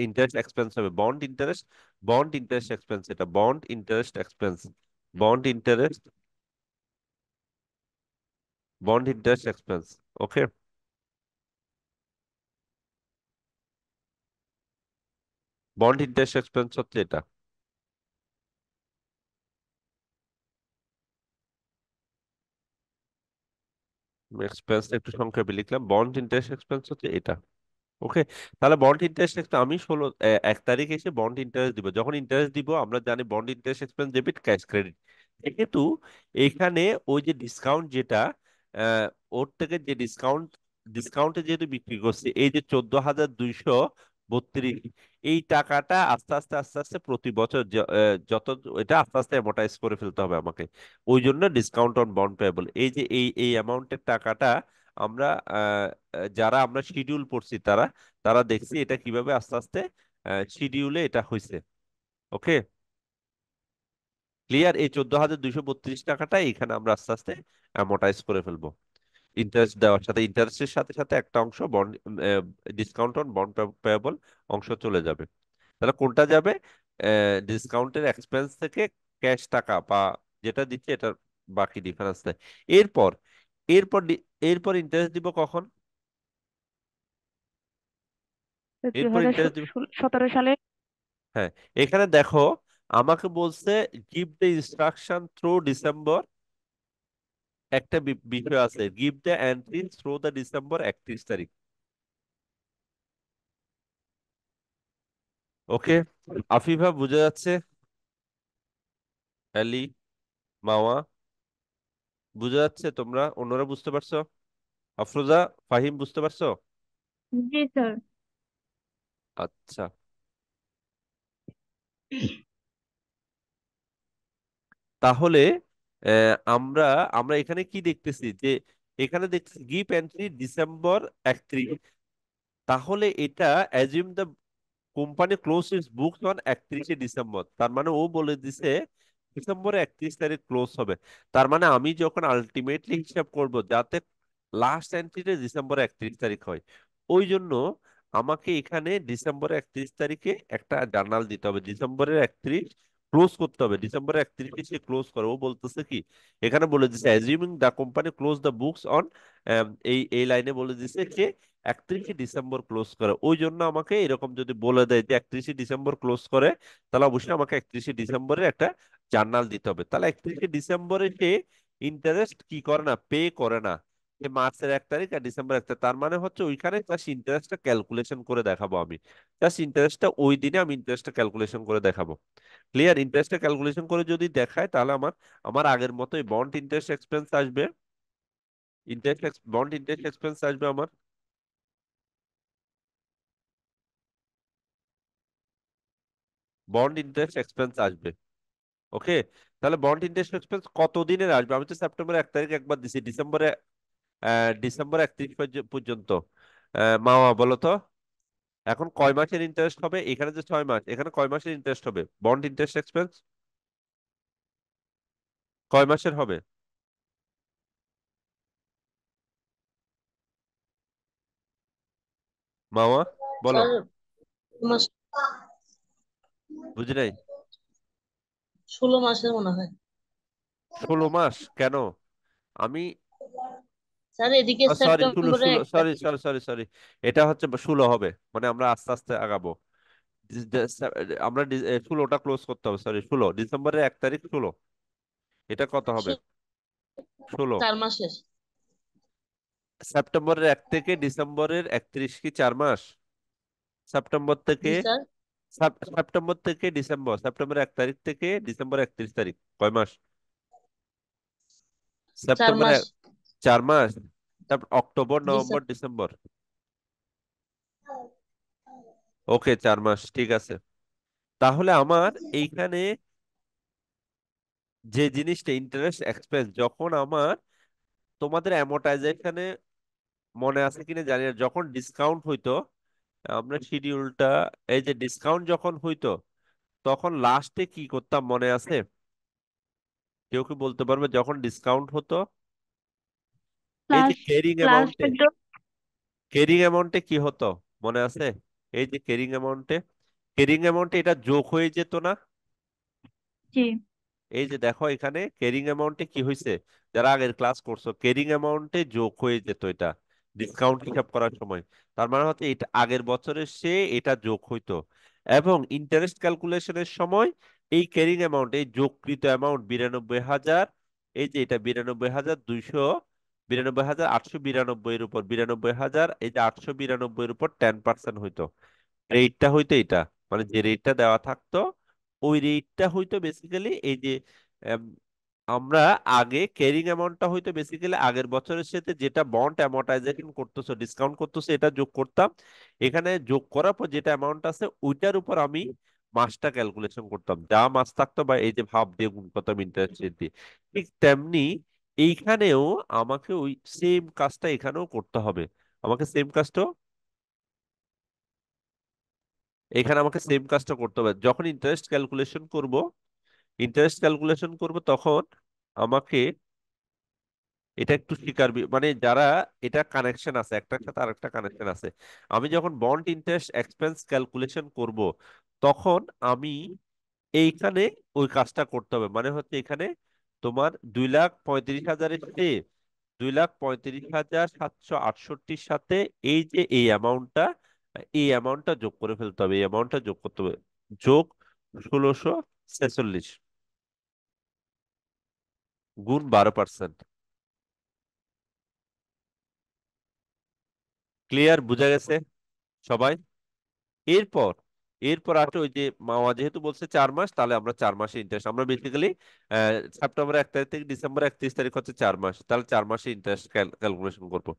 ইন্টারেস্ট এক্সপেন্স হবে, bond interest, bond interest expense, এটা bond interest expense, bond interest, bond interest expense. Okay, bond interest expense হচ্ছে এটা, এক্সপেন্স একটু সংক্ষেপে লিখলাম, বন্ড ইন্টারেস্ট এক্সপেন্স হচ্ছে এটা। ওকে, তাহলে বন্ড ইন্টারেস্ট আমি 1 তারিখ এসে বন্ড ইন্টারেস্ট দিব, যখন ইন্টারেস্ট দিব আমরা জানি bond interest expense debit, cash credit. যেহেতু এখানে ওই যে ডিসকাউন্ট যেটা, আহ, ওর থেকে যে ডিসকাউন্ট, ডিসকাউন্টে যেহেতু বিক্রি করছি, এই যে 14,232, এই টাকাটা আস্তে আস্তে আস্তে আস্তে প্রতি বছর যত, এটা আস্তে আস্তে অ্যামোর্টাইজ করে ফেলতে হবে আমাকে। ওই জন্য ডিসকাউন্ট অন বন্ড পেয়েবল, এই যে এই অ্যামাউন্টের টাকাটা আমরা, যারা আমরা শিডিউল পড়ছি তারা তারা দেখছি এটা কিভাবে আস্তে আস্তে শিডিউলে এটা হয়েছে। ওকে, ক্লিয়ার, এই 14,232 টাকাটা এখানে আমরা আস্তে আস্তে অ্যামোর্টাইজ করে ফেলবো ইন্টারেস্ট দেওয়ার সাথে, ইন্টারেস্টের সাথে সাথে একটা অংশ bond, discount on bond payable অংশ চলে যাবে। তাহলে কোনটা যাবে, ডিসকাউন্টের এক্সপেন্স থেকে ক্যাশ টাকা বা যেটা দিচ্ছে এটার বাকি ডিফারেন্স দেয়। এরপর এরপর এরপর ইন্টারেস্ট দিব কখন, দুই এরপর হাজার ইন্টারেস্ট দিব, 17 সালে। হ্যাঁ, এখানে দেখো আমাকে বলছে give the instruction through December, একটা বিষয় আছে, give the entry through the December 31 তারিখ। ওকে, আফিফা বুঝে যাচ্ছে, অ্যালি, মাওয়া বুঝে যাচ্ছে, তোমরা অন্যরা বুঝতে পারছো, আফরোজা, ফাহিম বুঝতে পারছো? জি স্যার। আচ্ছা, তাহলে আমরা আমরা এখানে কি দেখতেছি যে, এখানে দেখতেছি গিভ এন্ট্রি ডিসেম্বর 31, তাহলে এটা assume the company close its books on 31শে ডিসেম্বর, তার মানে ও বলে দিছে ডিসেম্বরে 31 তারিখ ক্লোজ হবে। তার মানে আমি যখন আলটিমেটলি হিসাব করব যাতে লাস্ট এন্ট্রিতে ডিসেম্বরে 31 তারিখ হয়, ওই জন্য আমাকে এখানে ডিসেম্বরে 31 তারিখে একটা জার্নাল দিতে হবে, ডিসেম্বরের 31 ক্লোজ করতে হবে, ডিসেম্বরের 31 সে ক্লোজ করে। ও বলতেছে কি, এখানে বলে দিছে assuming the company close the books on, এই এই লাইনে বলে দিছে যে 31শে ডিসেম্বর ক্লোজ করে। ওই জন্য আমাকে এরকম যদি বলে দেয় যে 31শে ডিসেম্বর ক্লোজ করে, তাহলে অবশ্যই আমাকে 31শে ডিসেম্বরের একটা জার্নাল দিতে হবে। তাহলে 31শে ডিসেম্বরে সে ইন্টারেস্ট কি করে না, পে করে না, যে মার্চের 1 তারিখ আর ডিসেম্বর 1 তারিখ, তার মানে হচ্ছে ওইখানে জাস্ট ইন্টারেস্টটা ক্যালকুলেশন করে দেখাবো আমি, জাস্ট ইন্টারেস্টটা ওই দিনে আমি ইন্টারেস্টটা ক্যালকুলেশন করে দেখাবো। ক্লিয়ার, ইন্টারেস্টটা ক্যালকুলেশন করে যদি দেখায় তাহলে আমার আমার আগের মতোই বন্ড ইন্টারেস্ট এক্সপেন্স আসবে, বন্ড ইন্টারেস্ট এক্সপেন্স আসবে আমার, বন্ড ইন্টারেস্ট এক্সপেন্স আসবে। ওকে, তাহলে বন্ড ইন্টারেস্ট এক্সপেন্স কত দিনের আসবে, আমি তো সেপ্টেম্বর 1 তারিখ একবার দিছি, ডিসেম্বরে ডিসেম্বর 31 পর্যন্ত, মামা বলো তো এখন কয় মাসের ইন্টারেস্ট হবে, এখানে যে 6 মাস, এখানে কয় মাসের ইন্টারেস্ট হবে, বন্ড ইন্টারেস্ট এক্সপেন্স কয় মাসের হবে, মামা বলো, স্যার মাস বুঝি নাই। 16 মাসের মনে হয়। 16 মাস কেন, আমি, স্যার এদিকে সরি, ষোলো সেপ্টেম্বরে ষোলো 1 তারিখ। সরি সরি সরি সরি, এটা হচ্ছে 16 হবে, মানে আমরা আস্তে আস্তে আগাবো। আমরা 16টা ক্লোজ করতে হবে, সরি 16 ডিসেম্বরের 1 তারিখ 16, এটা কত হবে? 16। 4 মাসের। সেপ্টেম্বরের 1 থেকে ডিসেম্বরের 31 কি 4 মাস? সেপ্টেম্বর থেকে জি স্যার। সেপ্টেম্বর থেকে ডিসেম্বর, সেপ্টেম্বর 1 তারিখ থেকে ডিসেম্বর 31 তারিখ, কয় মাস? চার সেপ্টেম্বর মাস 4 মাস। তারপর অক্টোবর, জি স্যার। November, December. ওকে, 4 মাস, ঠিক আছে। তাহলে আমার এইখানে যে জিনিসটা ইন্টারেস্ট এক্সপেন্স, যখন আমার তোমাদের অ্যামোর্টাইজেশনে মনে আছে কিনা জানি না, যখন ডিসকাউন্ট হইতো আমরা শিডিউলটা, এই যে ডিসকাউন্ট যখন হইতো তখন লাস্টে কি করতাম মনে আছে? কেউ কি বলতে পারবে যখন ডিসকাউন্ট হতো? এই যে লাস্ট ক্যারিং লাস্ট অ্যামাউন্টে, একদম। ক্যারিং অ্যামাউন্টে কি হতো মনে আছে? এই যে ক্যারিং অ্যামাউন্টে এটা যোগ হয়ে যেত না? জি। এই যে দেখো এখানে ক্যারিং অ্যামাউন্টে কি হয়েছে, যারা আগের ক্লাস করছো, ক্যারিং অ্যামাউন্টে যোগ হয়ে যেত এটা ডিসকাউন্ট হিসাব করার সময়। তার মানে হচ্ছে এটা আগের বছরের সে এটা যোগ হইতো, এবং ইন্টারেস্ট ক্যালকুলেশনের সময় এই ক্যারিং অ্যামাউন্ট, এই যোগকৃত অ্যামাউন্ট 92,000, এই যে এটা 92,200, 92,892 এর উপর 92,000, এই যে 892 এর উপর 10% হইতো। রেটটা হইতো এটা, মানে যে রেটটা দেওয়া থাকতো ওই রেটটা হইতো বেসিক্যালি এই যে এম, আমরা আগে ক্যারিং অ্যামাউন্টটা হইতো বেসিক্যালি আগের বছরের সাথে যেটা বন্ড অ্যামortization করতেছো, ডিসকাউন্ট করতেছো, এটা যোগ করতাম। এখানে যোগ করার পর যেটা অ্যামাউন্ট আছে ওইটার উপর আমি মাসটা ক্যালকুলেশন করতাম, যা মাস থাকতো বা এই যে ভাব দিয়ে গুণ করতাম ইন্টারেস্ট রেট দিয়ে। ঠিক তেমনি এইখানেও আমাকে ওই সেম কাজটা এখানেও করতে হবে। আমাকে সেম কাজটা এখানে আমাকে সেম কাজটা করতে হবে, যখন ইন্টারেস্ট ক্যালকুলেশন করব তখন আমাকে এটা একটু মানে যারা এটা কানেকশন আছে, একটার সাথে আরেকটা কানেকশন আছে। আমি যখন বন্ড ইন্টারেস্ট এক্সপেন্স ক্যালকুলেশন করব তখন আমি এইখানে ওই কাজটা করতে হবে, মানে হচ্ছে এখানে তোমার 2,35,000-এর সাথে 2,35,768-র সাথে এই যে এই অ্যামাউন্টটা যোগ করে ফেলতে হবে, এই অ্যামাউন্টটা যোগ করতে হবে। যোগ 1,646 গুণ 12%। ক্লিয়ার, বোঝা গেছে সবাই? এরপর এরপর আসলে ওই যে মামা যেহেতু বলছে 4 মাস, তাহলে আমরা 4 মাসে ইন্টারেস্ট, আমরা বেসিক্যালি সেপ্টেম্বর 1 তারিখ থেকে ডিসেম্বর 31 তারিখ হচ্ছে 4 মাস, তাহলে 4 মাসে ইন্টারেস্ট ক্যালকুলেশন করবো।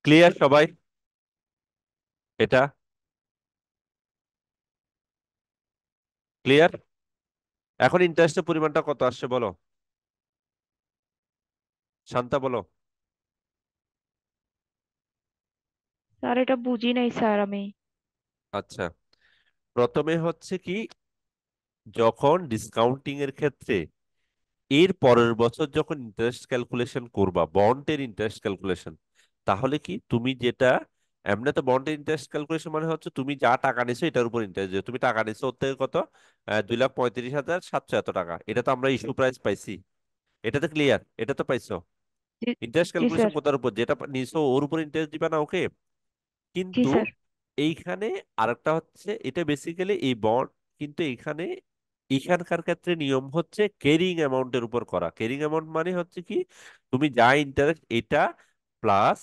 ক্লিয়ার সবাই এটা? ক্লিয়ার? এখন ইন্টারেস্টের পরিমাণটা কত আসছে বলো, শান্তা বলো। স্যার এটা বুঝি নাই স্যার আমি। আচ্ছা, প্রথমে হচ্ছে কি, যখন ডিসকাউন্টিং এর ক্ষেত্রে এর পরের বছর যখন ইন্টারেস্ট ক্যালকুলেশন করবা, বন্ডের ইন্টারেস্ট ক্যালকুলেশন, তাহলে কি তুমি যেটা এমনিতে বন্ডের ইন্টারেস্ট ক্যালকুলেশন মানে হচ্ছে তুমি যা টাকা নিছো এটার উপর ইন্টারেস্ট দিও, তুমি টাকা নিছো ওর থেকে কত, 2,35,700 এত টাকা, এটা তো আমরা ইস্যু প্রাইস পাইছি, এটা তো ক্লিয়ার, এটা তো পাইছো। জি। ইন্টারেস্ট জি ক্যালকুলেশন স্যার। কোথার উপর, যেটা নিছো ওর উপর ইন্টারেস্ট দিবা না, ওকে? জি কিন্তু স্যার। এইখানে আরেকটা হচ্ছে, এটা বেসিক্যালি এই বন্ড, কিন্তু এখানকার ক্ষেত্রে নিয়ম হচ্ছে ক্যারিং অ্যামাউন্টের উপর করা। ক্যারিং অ্যামাউন্ট মানে হচ্ছে কি, তুমি যা ইন্টারেস্ট এটা প্লাস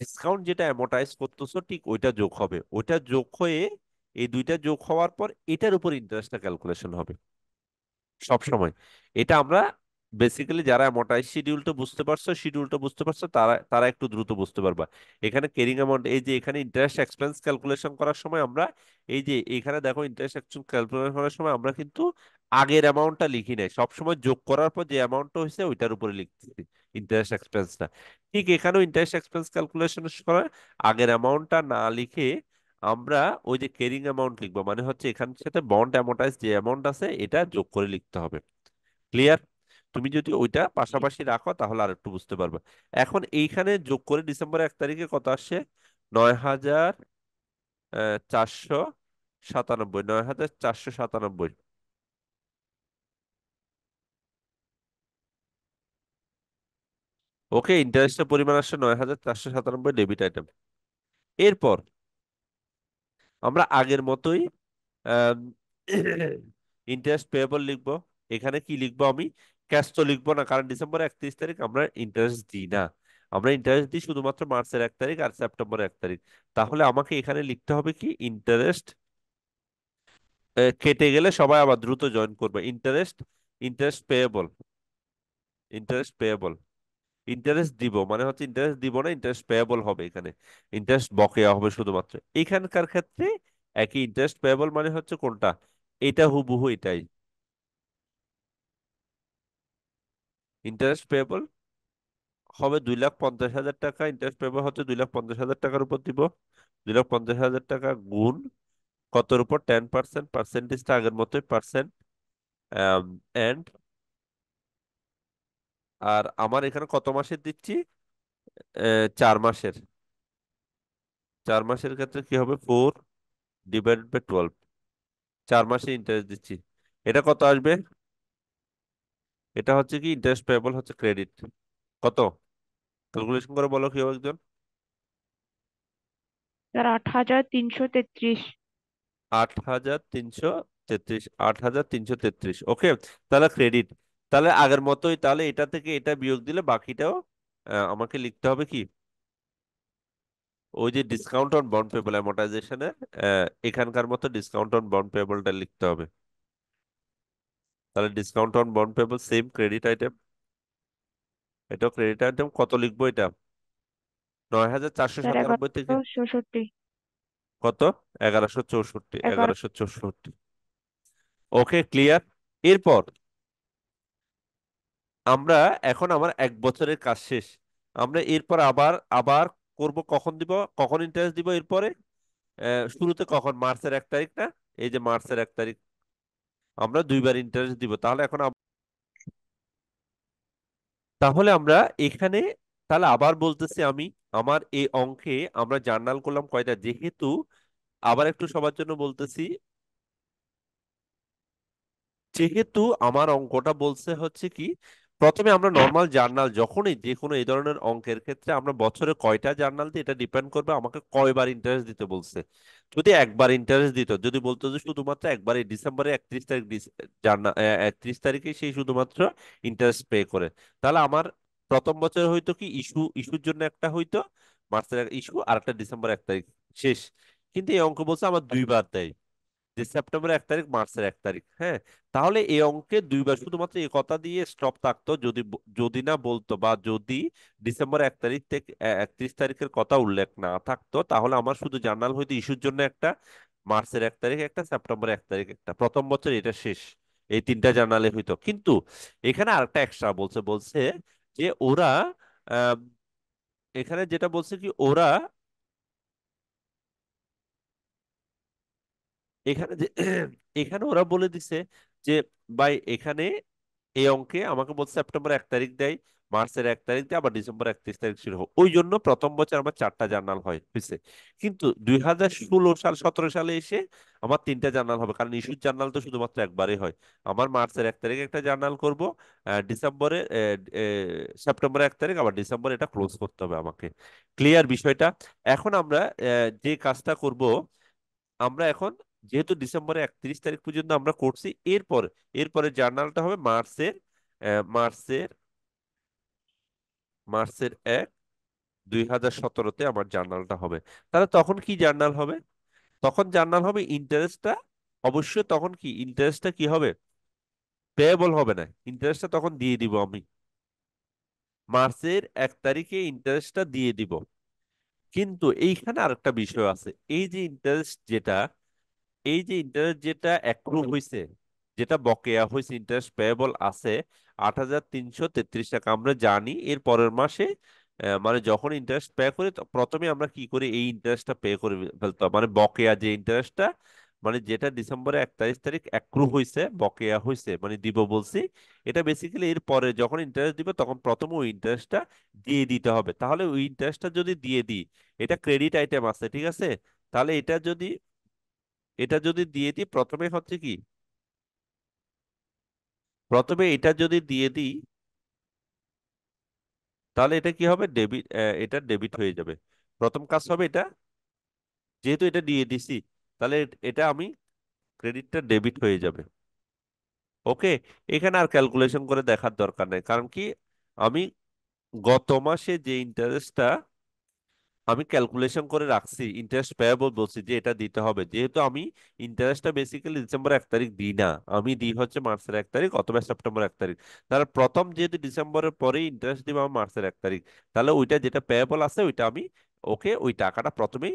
ডিসকাউন্ট যেটা অ্যামোর্টাইজ করতেছো ঠিক ওইটা যোগ হবে, ওইটা যোগ হয়ে এই দুইটা যোগ হওয়ার পর এটার উপর ইন্টারেস্টটা ক্যালকুলেশন হবে সব সময়। এটা আমরা বেসিক্যালি যারা অ্যামোর্টাইজ শিডিউলটা বুঝতে পারছো তারা তারা একটু দ্রুত বুঝতে পারবা। এখানে ক্যারিং অ্যামাউন্ট, এই যে এখানে ইন্টারেস্ট এক্সপেন্স ক্যালকুলেশন করার সময় আমরা এই যে এখানে দেখো ইন্টারেস্ট এক্সপেন্স ক্যালকুলেশন করার সময় আমরা কিন্তু আগের অ্যামাউন্টটা লিখি নাই, সবসময় যোগ করার পর যে অ্যামাউন্টটা হয়েছে ওইটার উপরে লিখতেছি ইন্টারেস্ট এক্সপেন্সটা। ঠিক এখানেও ইন্টারেস্ট এক্সপেন্স ক্যালকুলেশনের সময় আগের অ্যামাউন্টটা না লিখে আমরা ওই যে ক্যারিং অ্যামাউন্ট লিখবো, মানে হচ্ছে এখানের সাথে বন্ড অ্যামোর্টাইজ যে অ্যামাউন্ট আছে এটা যোগ করে লিখতে হবে। ক্লিয়ার? তুমি যদি ওইটা জি। পাশাপাশি রাখো তাহলে আর একটু বুঝতে পারবে। এখন এইখানে যোগ করে ডিসেম্বর 1 তারিখে কত আসছে? 9,497, 9,497। ওকে, ইন্টারেস্টের পরিমাণ আসছে 9,497 ডেবিট আইটেম। এরপর আমরা আগের মতোই ইন্টারেস্ট পেয়েবল লিখবো। এখানে কি লিখবো আমি? ক্যাশ তো লিখবো না, কারণ ডিসেম্বর 31 তারিখ আমরা ইন্টারেস্ট দিই না। আমরা ইন্টারেস্ট দিই শুধুমাত্র মার্চের 1 তারিখ আর সেপ্টেম্বরের 1 তারিখ। তাহলে আমাকে এখানে লিখতে হবে কি, ইন্টারেস্ট, কেটে গেলে সবাই আবার দ্রুত জয়েন করবে, interest, interest payable, interest payable. Interest দিব মানে হচ্ছে ইন্টারেস্ট দিব না, ইন্টারেস্ট পেয়েবল হবে এখানে, ইন্টারেস্ট বকেয়া হবে শুধুমাত্র। এখানকার ক্ষেত্রে একই, ইন্টারেস্ট পেয়েবল মানে হচ্ছে কোনটা, এটা হুবহু এটাই। ইন্টারেস্ট পেয়েবল হবে 2,50,000 টাকা, ইন্টারেস্ট পেয়েবল হচ্ছে 2,50,000 টাকার উপর দিব। 2,50,000 টাকা গুণ কতর উপর, 10%, পার্সেন্টেজটা আগের মতোই পার্সেন্ট। এন্ড, আর আমার এখানে কত মাসের দিচ্ছি, 4 মাসের। 4 মাসের ক্ষেত্রে কি হবে, 4/12, 4 মাসে ইন্টারেস্ট দিচ্ছি। এটা কত আসবে? এটা হচ্ছে কি, ইন্টারেস্ট পেয়েবল হচ্ছে ক্রেডিট। কত, ক্যালকুলেশন করে বলো কেউ একজন। স্যার 8,333। 8,333, 8,333, ওকে। তাহলে ক্রেডিট। তাহলে আগের মতোই, তাহলে এটা থেকে এটা বিয়োগ দিলে বাকিটাও আমাকে লিখতে হবে কি, ওই যে ডিসকাউন্ট অন বন্ড পেবল অ্যামortization-এর এখানকার মতো ডিসকাউন্ট অন বন্ড পেবলটা লিখতে হবে। তাহলে discount on bond payable same credit item, এটাও ক্রেডিট আইটেম। কত লিখবো এটা, নয় হাজার চারশো স্যার সাতানব্বই থেকে 1164। কত, 1,164, 11। 1,164। ওকে, ক্লিয়ার। এরপর আমরা, এখন আমার 1 বছরের কাজ শেষ। আমরা এরপর আবার আবার করব, কখন দিব, কখন ইন্টারেস্ট দিব এরপরে, শুরুতে কখন, মার্চের 1 তারিখ না? এই যে মার্চের 1 তারিখ আমরা দুইবার ইন্টারেস্ট দিব। তাহলে এখন তাহলে আমরা এখানে, তাহলে আবার বলতেছি আমি, আমার এই অঙ্কে আমরা জার্নাল করলাম কয়টা, যেহেতু, আবার একটু সবার জন্য বলতেছি, যেহেতু আমার অঙ্কটা বলছে হচ্ছে কি, প্রথমে আমরা নর্মাল জার্নাল, যখনই যে কোনো এই ধরনের অঙ্কের ক্ষেত্রে আমরা বছরে কয়টা জার্নাল দিই এটা ডিপেন্ড করবে আমাকে কয়বার ইন্টারেস্ট দিতে বলছে। যদি একবার ইন্টারেস্ট দিত, যদি বলতো যে শুধুমাত্র একবারই ডিসেম্বরে 31 তারিখ জার্নাল, 31 তারিখে সেই শুধুমাত্র ইন্টারেস্ট পে করে, তাহলে আমার প্রথম বছর হয়তো কি, ইস্যুর জন্য একটা হইতো, মার্চের ইস্যু, আর একটা ডিসেম্বর 1 তারিখ, শেষ। কিন্তু এই অঙ্ক বলছে আমার দুইবার দেয়, যে সেপ্টেম্বরের 1 তারিখ, মার্চের 1 তারিখ, হ্যাঁ। তাহলে এই অঙ্কে দুইবার, শুধুমাত্র এই কথা দিয়ে স্টপ থাকতো, যদি যদি না বলতো, বা যদি ডিসেম্বর 1 তারিখ থেকে 31 তারিখের কথা উল্লেখ না থাকতো, তাহলে আমার শুধু জার্নাল হইতো ইস্যুর জন্য একটা, মার্চের 1 তারিখ একটা, সেপ্টেম্বরের 1 তারিখ একটা, প্রথম বছর এটা শেষ। এই তিনটা জার্নালে হইতো। কিন্তু এখানে আরেকটা এক্সট্রা বলছে, বলছে যে ওরা, আম, এখানে যেটা বলছে কি, ওরা এখানে যে এখানে ওরা বলে দিছে যে, ভাই এখানে এই অঙ্কে আমাকে বলছে সেপ্টেম্বর 1 তারিখ দেয়, মার্চের 1 তারিখ দেয়, আবার ডিসেম্বর 31 তারিখ শুরু হোক, ওই জন্য প্রথম বছর আমার 4টা জার্নাল হয়েছে। কিন্তু 2016 সাল, 17 সালে এসে আমার 3টা জার্নাল হবে, কারণ ইস্যুর জার্নাল তো শুধুমাত্র একবারই হয়। আমার মার্চের 1 তারিখ একটা জার্নাল করব, ডিসেম্বরে, সেপ্টেম্বরের 1 তারিখ, আবার ডিসেম্বরে এটা ক্লোজ করতে হবে আমাকে। ক্লিয়ার বিষয়টা? এখন আমরা যে কাজটা করব, আমরা এখন, যেহেতু ডিসেম্বরে 31 তারিখ পর্যন্ত আমরা করছি, এরপরে জার্নালটা হবে মার্চের, মার্চের, মার্চের 1, 2017-তে আমার জার্নালটা হবে। তাহলে তখন কি জার্নাল হবে? তখন জার্নাল হবে ইন্টারেস্টটা, অবশ্যই তখন কি ইন্টারেস্টটা কি হবে, পেয়েবল হবে না, ইন্টারেস্টটা তখন দিয়ে দিব আমি, মার্চের 1 তারিখে ইন্টারেস্টটা দিয়ে দিব। কিন্তু এইখানে আরেকটা বিষয় আছে, এই যে ইন্টারেস্ট যেটা, এই যে ইন্টারেস্ট যেটা অ্যাক্রু হয়েছে, যেটা বকেয়া হয়েছে, ইন্টারেস্ট পেয়েবল আছে 8,333 টাকা, আমরা জানি এর পরের মাসে, মানে যখন ইন্টারেস্ট পে করি প্রথমে আমরা কি করি, এই ইন্টারেস্টটা পে করে ফেলতে হবে, মানে বকেয়া যে ইন্টারেস্টটা, মানে যেটা ডিসেম্বরে 31 তারিখ অ্যাক্রু হয়েছে, বকেয়া হয়েছে, মানে দিব বলছি, এটা বেসিক্যালি এর পরে যখন ইন্টারেস্ট দিবে তখন প্রথমে ওই ইন্টারেস্টটা দিয়ে দিতে হবে। তাহলে ওই ইন্টারেস্টটা যদি দিয়ে দিই, এটা ক্রেডিট আইটেম আছে, ঠিক আছে। তাহলে এটা যদি দিয়ে দিই, প্রথমে হচ্ছে কি, প্রথমে এটা যদি দিয়ে দিই, তাহলে এটা কি হবে, ডেবিট, এটা ডেবিট হয়ে যাবে। প্রথম কাজ হবে এটা, যেহেতু এটা দিয়ে দিছি, তাহলে এটা আমি ক্রেডিটটা ডেবিট হয়ে যাবে। ওকে, এখানে আর ক্যালকুলেশন করে দেখার দরকার নেই, কারণ কি আমি গত মাসে যে ইন্টারেস্টটা আমি ক্যালকুলেশন করে রাখছি, ইন্টারেস্ট পেয়েবল বলছি যে এটা দিতে হবে, যেহেতু আমি ইন্টারেস্টটা বেসিক্যালি ডিসেম্বর 1 তারিখ দিই না, আমি দিই হচ্ছে মার্চের 1 তারিখ অথবা সেপ্টেম্বর 1 তারিখ। তাহলে প্রথম যেহেতু ডিসেম্বরের পরেই ইন্টারেস্ট দিব আমার মার্চের 1 তারিখ, তাহলে ওইটা যেটা পেয়েবল আছে ওইটা আমি ওকে ওই টাকাটা প্রথমেই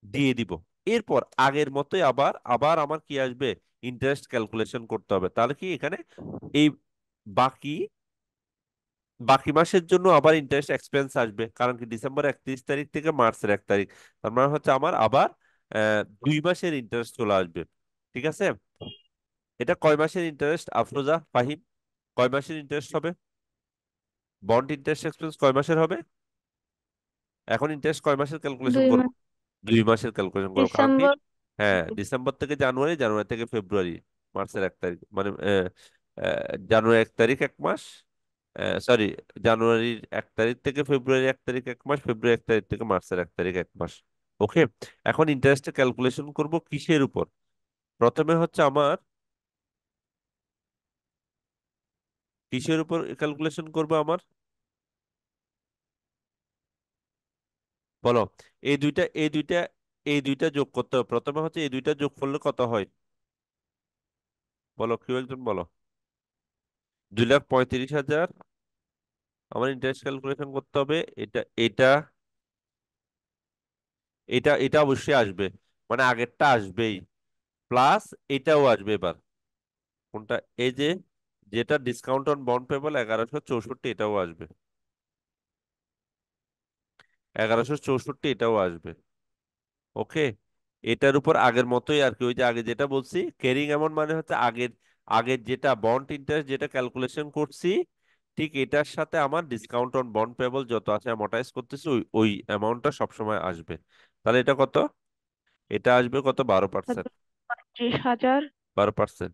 দিয়ে দিব। এরপর আগের মতোই আবার আবার আমার কি আসবে, ইন্টারেস্ট ক্যালকুলেশন করতে হবে। তাহলে কি এখানে এই বাকি বাকি মাসের জন্য আবার ইন্টারেস্ট এক্সপেন্স আসবে, কারণ কি ডিসেম্বর 31 তারিখ থেকে মার্চের 1 তারিখ, তার মানে হচ্ছে আমার আবার 2 মাসের ইন্টারেস্ট চলে আসবে। ঠিক আছে, এটা কয় মাসের ইন্টারেস্ট আফরোজা ফাহিম? কয় মাসের ইন্টারেস্ট হবে? বন্ড ইন্টারেস্ট এক্সপেন্স কয় মাসের হবে? এখন ইন্টারেস্ট কয় মাসের ক্যালকুলেশন দুই করব? মাস 2 মাসের ক্যালকুলেশন করবো, কারণ কি ডিসেম্বর। হ্যাঁ ডিসেম্বর থেকে জানুয়ারি, জানুয়ারি থেকে ফেব্রুয়ারি, মার্চের 1 তারিখ মানে জানুয়ারি 1 তারিখ 1 মাস, সরি, জানুয়ারির 1 তারিখ থেকে ফেব্রুয়ারি 1 তারিখ 1 মাস, ফেব্রুয়ারি 1 তারিখ থেকে মার্চের 1 তারিখ 1 মাস। ওকে, এখন ইন্টারেস্টের ক্যালকুলেশন করব কিসের উপর? প্রথমে হচ্ছে আমার কিসের উপর ক্যালকুলেশন করব আমার, বলো। এই দুইটা যোগ করতে হবে। প্রথমে হচ্ছে এই দুইটা যোগ করলে কত হয়, বলো, কেউ একজন বলো। 2,35,000 আমার ইন্টারেস্ট ক্যালকুলেশন করতে হবে। এটা এটা এটা এটা অবশ্যই আসবে, মানে আগেরটা আসবেই, প্লাস এটাও আসবে এবার। কোনটা? এই যে যেটা ডিসকাউন্ট অন বন্ড পেবল 1164, এটাও আসবে 1164, এটাও আসবে। ওকে, এটার উপর আগের মতোই আর কি, ওই যে আগে যেটা বলছি ক্যারিং অ্যামাউন্ট মানে হচ্ছে আগের আগের যেটা বন্ড ইন্টারেস্ট যেটা ক্যালকুলেশন করছি, ঠিক এটার সাথে আমার ডিসকাউন্ট অন বন্ড পেবল যত আছে অ্যামortize করতেছি ওই ওই অ্যামাউন্টটা সবসময় আসবে। তাহলে এটা কত? এটা আসবে কত? 12%। 35,000। 12%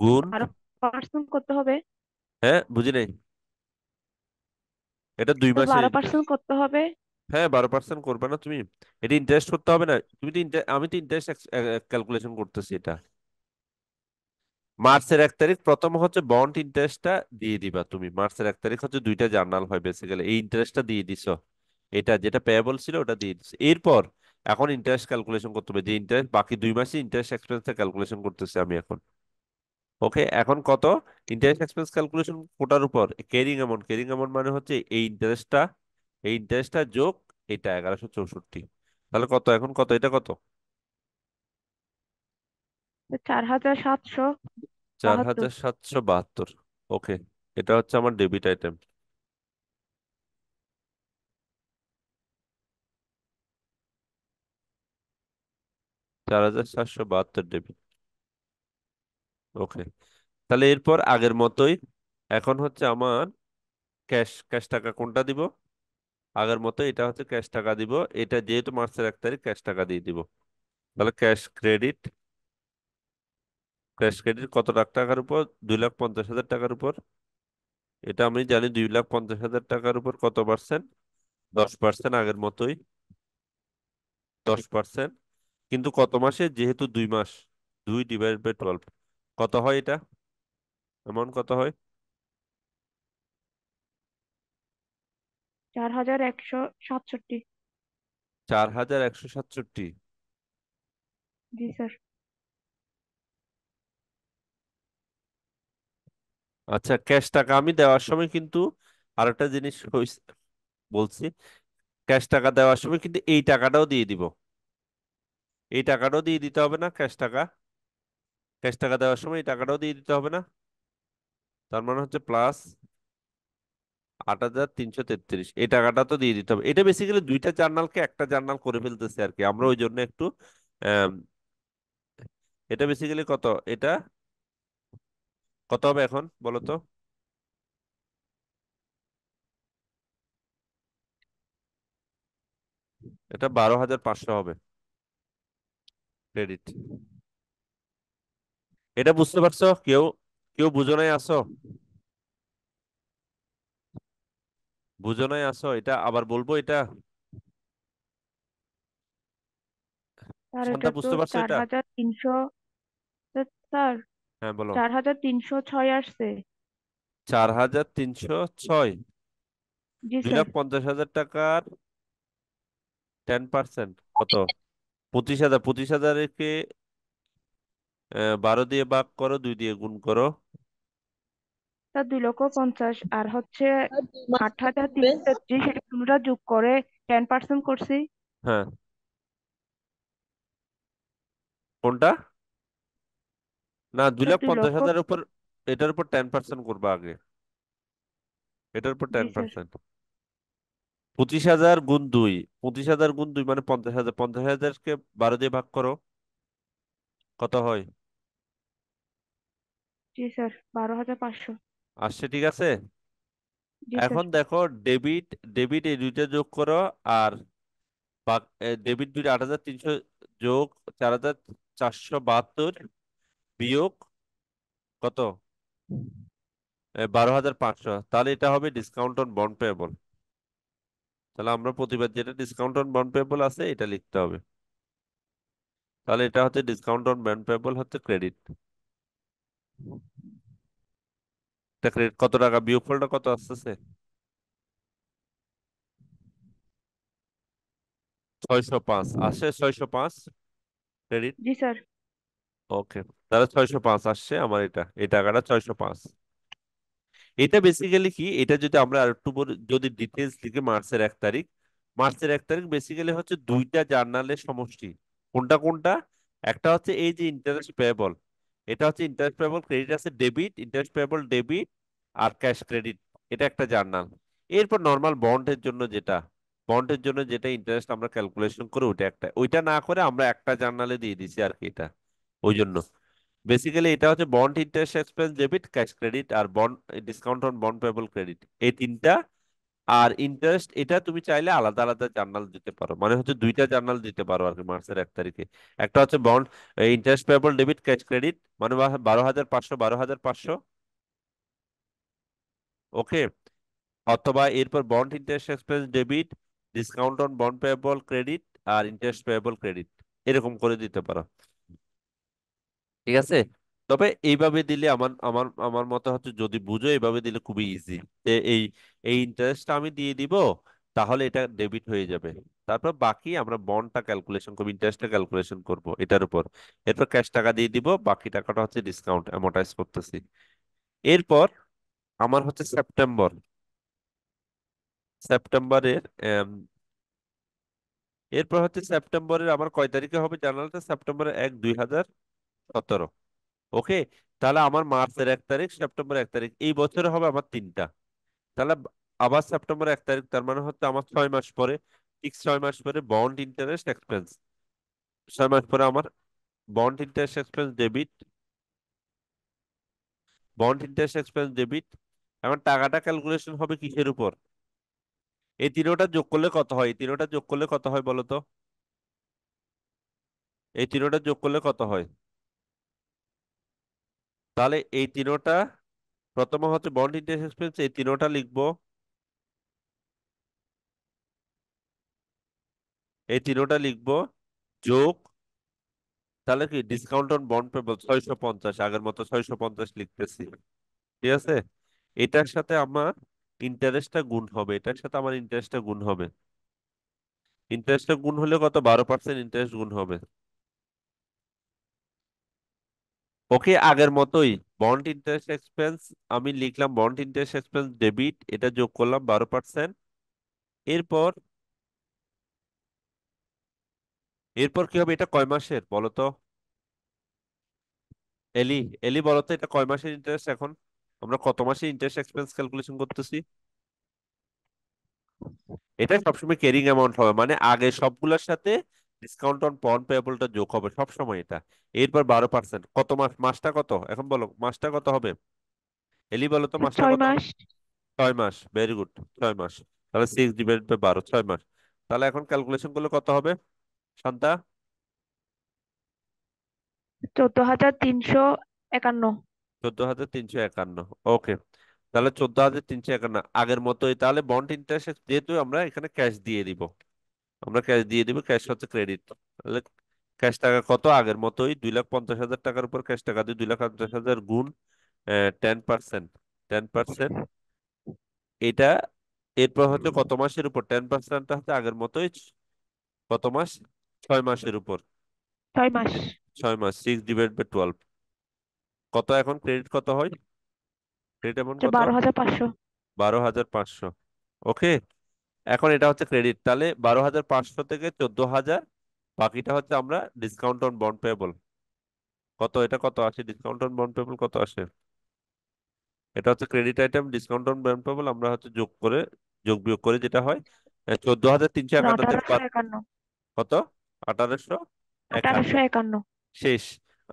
গুণ, 12% করতে হবে। হ্যাঁ বুঝি নাই, এটা দুই তো মাসের বারো ইন্টারেস্ট। পার্সেন্ট করতে হবে। হ্যাঁ 12% করবে না তুমি? এটা ইন্টারেস্ট করতে হবে না, তুমি তো আমি তো ইন্টারেস্ট ক্যালকুলেশন করতেছি এটা। মার্চের 1 তারিখ প্রথম হচ্ছে বন্ড ইন্টারেস্টটা দিয়ে দিবা তুমি, মার্চের 1 তারিখ হচ্ছে দুইটা জার্নাল হয় বেসিক্যালি, এই ইন্টারেস্টটা দিয়ে দিছো, এটা যেটা পেয়েবল ছিল ওটা দিয়ে দিছো। এরপর এখন ইন্টারেস্ট ক্যালকুলেশন করতে হবে, যে ইন্টারেস্ট বাকি 2 মাসে ইন্টারেস্ট এক্সপেন্সটা ক্যালকুলেশন করতেছি আমি এখন। ওকে, এখন কত ইন্টারেস্ট এক্সপেন্স ক্যালকুলেশন কোটার উপর? ক্যারিং অ্যামাউন্ট, ক্যারিং অ্যামাউন্ট মানে হচ্ছে এই ইন্টারেস্টটা যোগ এটা 1164। তাহলে কত এখন, কত এটা কত? 4,772। 4,772। ওকে, এটা হচ্ছে আমার ডেবিট আইটেম। 4,772 ডেবিট। ওকে, তাহলে এরপর আগের মতোই এখন হচ্ছে আমার ক্যাশ ক্যাশ টাকা কোনটা দিব? আগের মতো এটা হচ্ছে ক্যাশ টাকা দিব, এটা যেহেতু মার্চের 1 তারিখ ক্যাশ টাকা দিয়ে দিব। তাহলে ক্যাশ ক্রেডিট কত লাখ টাকার উপর? 2,50,000 টাকার উপর। এটা আমি জানি 2,50,000 টাকার উপর কত পার্সেন্ট? 10%, আগের মতোই 10%। কিন্তু কত মাসে? যেহেতু 2 মাস, 2 ÷ 12 কত হয় এটা? অ্যামাউন্ট কত হয়? 4,167। 4,167। জি স্যার। আচ্ছা, ক্যাশ টাকা আমি দেওয়ার সময় কিন্তু আরেকটা জিনিস বলছি, ক্যাশ টাকা দেওয়ার সময় কিন্তু এই টাকাটাও দিয়ে দিব, এই টাকাটাও দিয়ে দিতে হবে না? ক্যাশ টাকা দেওয়ার সময় এই টাকাটাও দিয়ে দিতে হবে না? তার মানে হচ্ছে প্লাস 8,333, এই টাকাটা তো দিয়ে দিতে হবে। এটা বেসিক্যালি দুইটা জার্নালকে একটা জার্নাল করে ফেলতেছে আর কি আমরা, ওই জন্য একটু আম, এটা বেসিক্যালি কত, এটা কত হবে এখন বলো তো? এটা 12,500 হবে ক্রেডিট। এটা বুঝতে পারছো কেউ? কেউ বুঝো নাই আসো? বুঝো নাই আসো? এটা আবার বলবো এটা? স্যার এটা শান্তা, তো বুঝতে পারছো চার এটা? হাজার তিনশো স্যার হ্যাঁ, বলো। 4306 আসছে। 4306? জি দুই স্যার। লাখ পঞ্চাশ হাজার টাকার 10% কত? 25,000। 25,000-কে 12 দিয়ে ভাগ করো, 2 দিয়ে গুণ করো। স্যার 2,50,000 আর হচ্ছে স্যার 2 মাস আট পর হাজার হবে। তিনশো তেত্রিশ এটা দুটোটা যোগ করে 10% করছি। হ্যাঁ, কোনটা? না, দুই স্যার লাখ দুই পঞ্চাশ লক্ষ হাজার উপর, এটার উপর 10% করবা আগে। এটার উপর জি টেন স্যার। পার্সেন্ট 25,000 গুণ 2। 25,000 গুণ 2 মানে 50,000। 50,000-কে 12 দিয়ে ভাগ করো, কত হয়? জি স্যার 12,500। আসছে, ঠিক আছে। জি স্যার। এখন দেখো, ডেবিট ডেবিট এই দুইটা যোগ করো। আর ডেবিট দুইটা 8,300 যোগ 4,472 বিয়োগ কত? 12,500। তাহলে এটা হবে ডিসকাউন্ট অন বন্ড পেয়েবল। তাহলে আমরা প্রতিবার যেটা ডিসকাউন্ট অন বন্ড পেয়েবল আছে এটা লিখতে হবে। তাহলে এটা হচ্ছে ডিসকাউন্ট অন বন্ড পেয়েবল, হচ্ছে ক্রেডিট। এটা ক্রেডিট। কত টাকা বিয়োগফলটা কত আসতেছে? 605 আসছে। 605 ক্রেডিট। জি স্যার। ওকে, তাহলে 605 আসছে আমার। এটা এই টাকাটা 605। এটা বেসিক্যালি কি, এটা যদি আমরা আর একটু যদি ডিটেলস লিখে, মার্চের 1 তারিখ। মার্চের 1 তারিখ বেসিক্যালি হচ্ছে দুইটা জার্নালের সমষ্টি। কোনটা কোনটা? একটা হচ্ছে এই যে ইন্টারেস্ট পেয়েবল, এটা হচ্ছে ইন্টারেস্ট পেয়েবল ক্রেডিট আছে, ডেবিট, ইন্টারেস্ট পেয়েবল ডেবিট, আর ক্যাশ ক্রেডিট। এটা একটা জার্নাল। এরপর নর্মাল বন্ডের জন্য যেটা ইন্টারেস্ট আমরা ক্যালকুলেশন করে, ওইটা একটা। ওইটা না করে আমরা একটা জার্নালে দিয়ে দিছি আর কি এটা। ওই জন্য বেসিক্যালি এটা হচ্ছে bond interest expense debit, cash credit, আর bond discount on bond payable credit, এই তিনটা। আর ইন্টারেস্ট এটা তুমি চাইলে আলাদা আলাদা জার্নাল দিতে পারো, মানে হচ্ছে দুইটা জার্নাল দিতে পারো আর কি মার্চের 1 তারিখে। একটা হচ্ছে bond interest payable debit cash credit, মানে 12,500, 12,500। ওকে। অথবা এরপর bond interest expense debit, discount on bond payable credit, আর ইন্টারেস্ট পেয়েবল ক্রেডিট, এরকম করে দিতে পারো। ঠিক আছে। তবে এইভাবে দিলে আমার আমার আমার মতে হচ্ছে, যদি বুঝো এইভাবে দিলে খুবই ইজি। এই এই ইন্টারেস্টটা আমি দিয়ে দিব, তাহলে এটা ডেবিট হয়ে যাবে। তারপর বাকি আমরা বন্ডটা ক্যালকুলেশন করবো, ইন্টারেস্টটা ক্যালকুলেশন করব এটার উপর। এরপর ক্যাশ টাকা দিয়ে দিব, বাকি টাকাটা হচ্ছে ডিসকাউন্ট অ্যামortize করতেছি। এরপর আমার হচ্ছে সেপ্টেম্বরের আম, এরপর হচ্ছে সেপ্টেম্বরের আমার কয় তারিখে হবে জার্নালটা? সেপ্টেম্বরের 1, 2017। ওকে। তাহলে আমার মার্চের 1 তারিখ, সেপ্টেম্বর 1 তারিখ, এই বছরে হবে আমার তিনটা। তাহলে আবার সেপ্টেম্বর 1 তারিখ, তার মানে হচ্ছে আমার 6 মাস পরে, ঠিক 6 মাস পরে বন্ড ইন্টারেস্ট এক্সপেন্স। 6 মাস পরে আমার bond interest expense debit, bond interest expense debit. এখন টাকাটা ক্যালকুলেশন হবে কিসের উপর? এই তিনোটা যোগ করলে কত হয়? এই তিনোটা যোগ করলে কত হয় বলো তো? এই তিনোটা যোগ করলে কত হয়? তাহলে এই তিনোটা, প্রথমে হচ্ছে বন্ড ইন্টারেস্ট এক্সপেন্স, এই তিনোটা লিখবো। এই তিনোটা লিখবো যোগ, তাহলে কি ডিসকাউন্ট অন বন্ড পেবল 650, আগের মতো 650 লিখতেছি। ঠিক আছে। এটার সাথে আমার ইন্টারেস্টটা গুণ হবে, এটার সাথে আমার ইন্টারেস্টটা গুণ হবে। ইন্টারেস্টটা গুণ হলে কত? 12% ইন্টারেস্ট গুণ হবে। ওকে, আগের মতোই বন্ড ইন্টারেস্ট এক্সপেন্স আমি লিখলাম, বন্ড ইন্টারেস্ট এক্সপেন্স ডেবিট, এটা যোগ করলাম 12%। এরপর এরপর কি হবে? এটা কয় মাসের বলো তো? এলি, এলি বলো তো, এটা কয় মাসের ইন্টারেস্ট এখন? আমরা কত মাসে ইন্টারেস্ট এক্সপেন্স ক্যালকুলেশন করতেছি? এটা সবসময় ক্যারিং অ্যামাউন্ট হবে, মানে আগে সবগুলোর সাথে ডিসকাউন্ট অন বন্ড পেয়েবলটা যোগ হবে সবসময় এটা। এরপর 12%, কত মাস? মাসটা কত এখন বলো, মাসটা কত হবে? এলি বলো তো, স্যার মাসটা ছয় কত হবে? মাস 6 মাস, ভেরি গুড। 6 মাস। তাহলে 6 ÷ 12, 6 মাস। তাহলে এখন ক্যালকুলেশন করলে কত হবে শান্তা? 14,351। 14,351। ওকে। তাহলে 14,351 আগের মতোই। তাহলে বন্ড ইন্টারেস্ট যেহেতু আমরা এখানে ক্যাশ দিয়ে দিব, আমরা ক্যাশ দিয়ে দিব, ক্যাশ হচ্ছে ক্রেডিট। ক্যাশ টাকা কত আগের মতোই 2,50,000 টাকার উপর ক্যাশ টাকা দিয়ে 2,50,000 গুণ 10%। 10%, এটা এরপর হচ্ছে কত মাসের উপর? 10%টা হচ্ছে আগের মতোই কত মাস? 6 মাসের উপর। 6 মাস। 6 মাস, 6/12। কত এখন ক্রেডিট কত হয়? ক্রেডিট এমন আচ্ছা, কত? 12,500। 12,500। ওকে, এখন এটা হচ্ছে ক্রেডিট, তাহলে 12,500 থেকে 14,000, বাকিটা হচ্ছে আমরা ডিসকাউন্ট অন বন্ড পেয়েবল। কত এটা, কত আসে ডিসকাউন্ট অন বন্ড পেয়েবল, কত আসে? এটা হচ্ছে credit item, discount on bond payable, আমরা হচ্ছে যোগ করে, যোগ বিয়োগ করে যেটা হয় 14,351 থেকে 1851। কত? 1851। 1851। শেষ।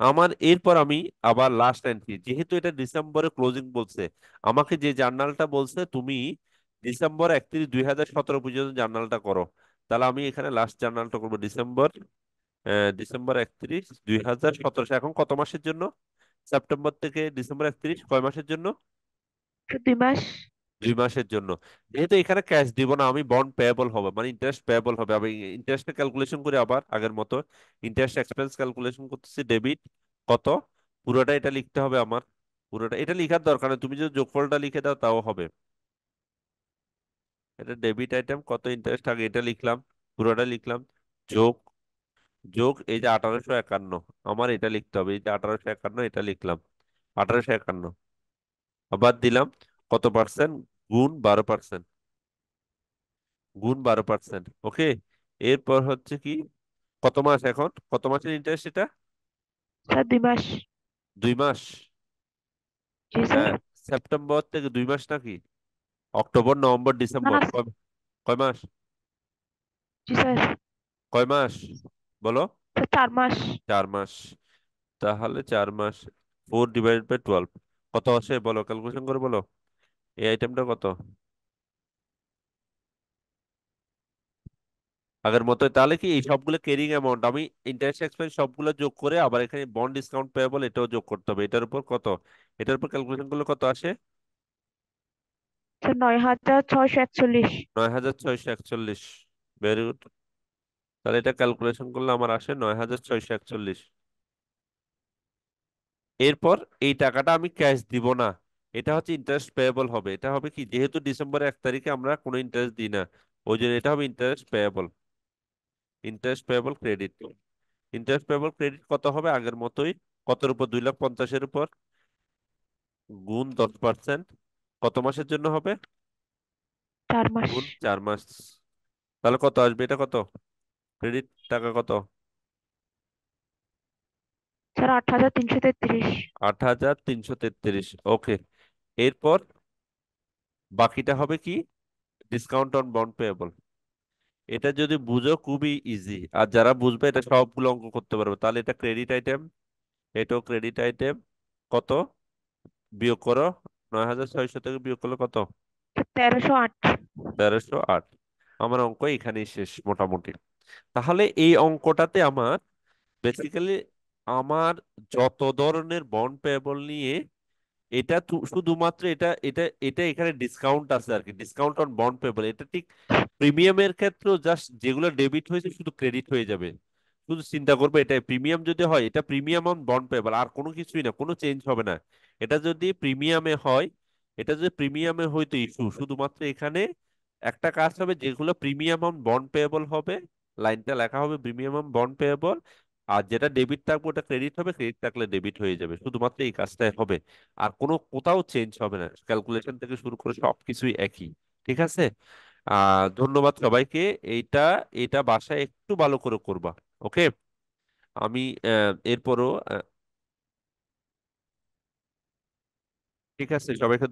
আমার এরপর আমি আবার লাস্ট এন্ট্রি, যেহেতু এটা ডিসেম্বরে ক্লোজিং বলছে, আমাকে যে জার্নালটা বলছে তুমি ডিসেম্বর 31, 2017 পর্যন্ত জার্নালটা করো, তাহলে আমি এখানে লাস্ট জার্নালটা করবো ডিসেম্বর 31, 2017। এখন কত মাসের জন্য? সেপ্টেম্বর থেকে ডিসেম্বর 31 কয় মাসের জন্য? 2 মাস। 2 মাসের জন্য। যেহেতু এখানে ক্যাশ দিব না, আমি বন্ড পেয়েবল হবে, মানে ইন্টারেস্ট পেয়েবল হবে। আমি ইন্টারেস্টটা ক্যালকুলেশন করি আবার আগের মতো। ইন্টারেস্ট এক্সপেন্স ক্যালকুলেশন করতেছি, ডেবিট কত, পুরোটা এটা লিখতে হবে আমার। পুরোটা এটা লিখার দরকার নেই, তুমি যদি যোগফলটা লিখে দাও তাও হবে। এটা ডেবিট আইটেম, কত ইন্টারেস্ট আগে এটা লিখলাম, পুরোটা লিখলাম, যোগ, যোগ এই যে 1851, আমার এটা লিখতে হবে, এই যে 1851 এটা লিখলাম, 1851 আবার দিলাম, কত পার্সেন্ট? গুণ 12%। গুণ 12%। ওকে, এরপর হচ্ছে কি, কত মাস এখন, কত মাসের ইন্টারেস্ট এটা? স্যার 2 মাস। 2 মাস। জি স্যার। হ্যাঁ, সেপ্টেম্বর থেকে 2 মাস নাকি? অক্টোবর, নভেম্বর, না ডিসেম্বর, না। কয়, কয় মাস? জি স্যার। কয় মাস বলো? স্যার 4 মাস। 4 মাস। তাহলে 4 মাস, 4/12 কত আসে বলো, ক্যালকুলেশন করে বলো, এই আইটেমটা কত আগের মতো? তাহলে কি এই সবগুলো ক্যারিং অ্যামাউন্ট, আমি ইন্টারেস্ট এক্সপেন্স সবগুলো যোগ করে আবার এখানে বন্ড ডিসকাউন্ট পেয়েবল এটাও যোগ করতে হবে, এটার উপর কত, এটার উপর ক্যালকুলেশন করলে কত আসে? স্যার 9,641। 9,641। Very good. তাহলে এটা ক্যালকুলেশন করলে আমার আসে 9,641। এরপর এই টাকাটা আমি ক্যাশ দিব না, এটা হচ্ছে ইন্টারেস্ট পেয়েবল হবে। এটা হবে কি, যেহেতু ডিসেম্বরের 1 তারিখে আমরা কোনো ইন্টারেস্ট দিই না, ওই জন্য এটা হবে interest payable. Interest payable credit. Interest payable credit কত হবে আগের মতোই, কতের উপর? 2,50,000 উপর গুণ 10%। কত মাসের জন্য হবে? 4 মাস। গুণ 4 মাস। তাহলে কত আসবে এটা, কত ক্রেডিট টাকা কত? স্যার 8,333। 8,333। ওকে, এরপর বাকিটা হবে কি, ডিসকাউন্ট অন বন্ড পেয়েবল। এটা যদি বুঝো খুবই ইজি, আর যারা বুঝবে এটা সবগুলো অঙ্ক করতে পারবে। তাহলে এটা ক্রেডিট আইটেম, এটাও ক্রেডিট আইটেম, কত বিয়োগ করো, 9,600 থেকে বিয়োগ করলে কত? 1,308। 1,308। আমার অঙ্ক এখানেই শেষ মোটামুটি। তাহলে এই অঙ্কটাতে আমার বেসিক্যালি আমার যত ধরনের বন্ড পেয়েবল নিয়ে, এটা শুধুমাত্র এটা এটা এটা এখানে ডিসকাউন্ট আছে আর কি, ডিসকাউন্ট অন বন্ড পেবল। এটা ঠিক প্রিমিয়ামের ক্ষেত্রেও জাস্ট যেগুলো ডেবিট হয়েছে শুধু ক্রেডিট হয়ে যাবে। শুধু চিন্তা করবে, এটা প্রিমিয়াম যদি হয়, এটা প্রিমিয়াম অন বন্ড পেবল, আর কোনো কিছুই না, কোনো চেঞ্জ হবে না। এটা যদি প্রিমিয়ামে হয়, এটা যদি প্রিমিয়ামে হয়তো ইস্যু, শুধুমাত্র এখানে একটা কাজ হবে, যেগুলো প্রিমিয়াম অন বন্ড পেয়েবল হবে লাইনটা লেখা হবে প্রিমিয়াম অন বন্ড পেয়েবল, আর যেটা ডেবিট থাকবে ওটা ক্রেডিট হবে, ক্রেডিট থাকলে ডেবিট হয়ে যাবে, শুধুমাত্র এই কাজটাই হবে। আর কোনো কোথাও চেঞ্জ হবে না, ক্যালকুলেশন থেকে শুরু করে সবকিছুই একই। ঠিক আছে। ধন্যবাদ সবাইকে। এইটা এটা বাসায় একটু ভালো করে করবা। ওকে, আমি এরপরও ঠিক আছে, সবাইকে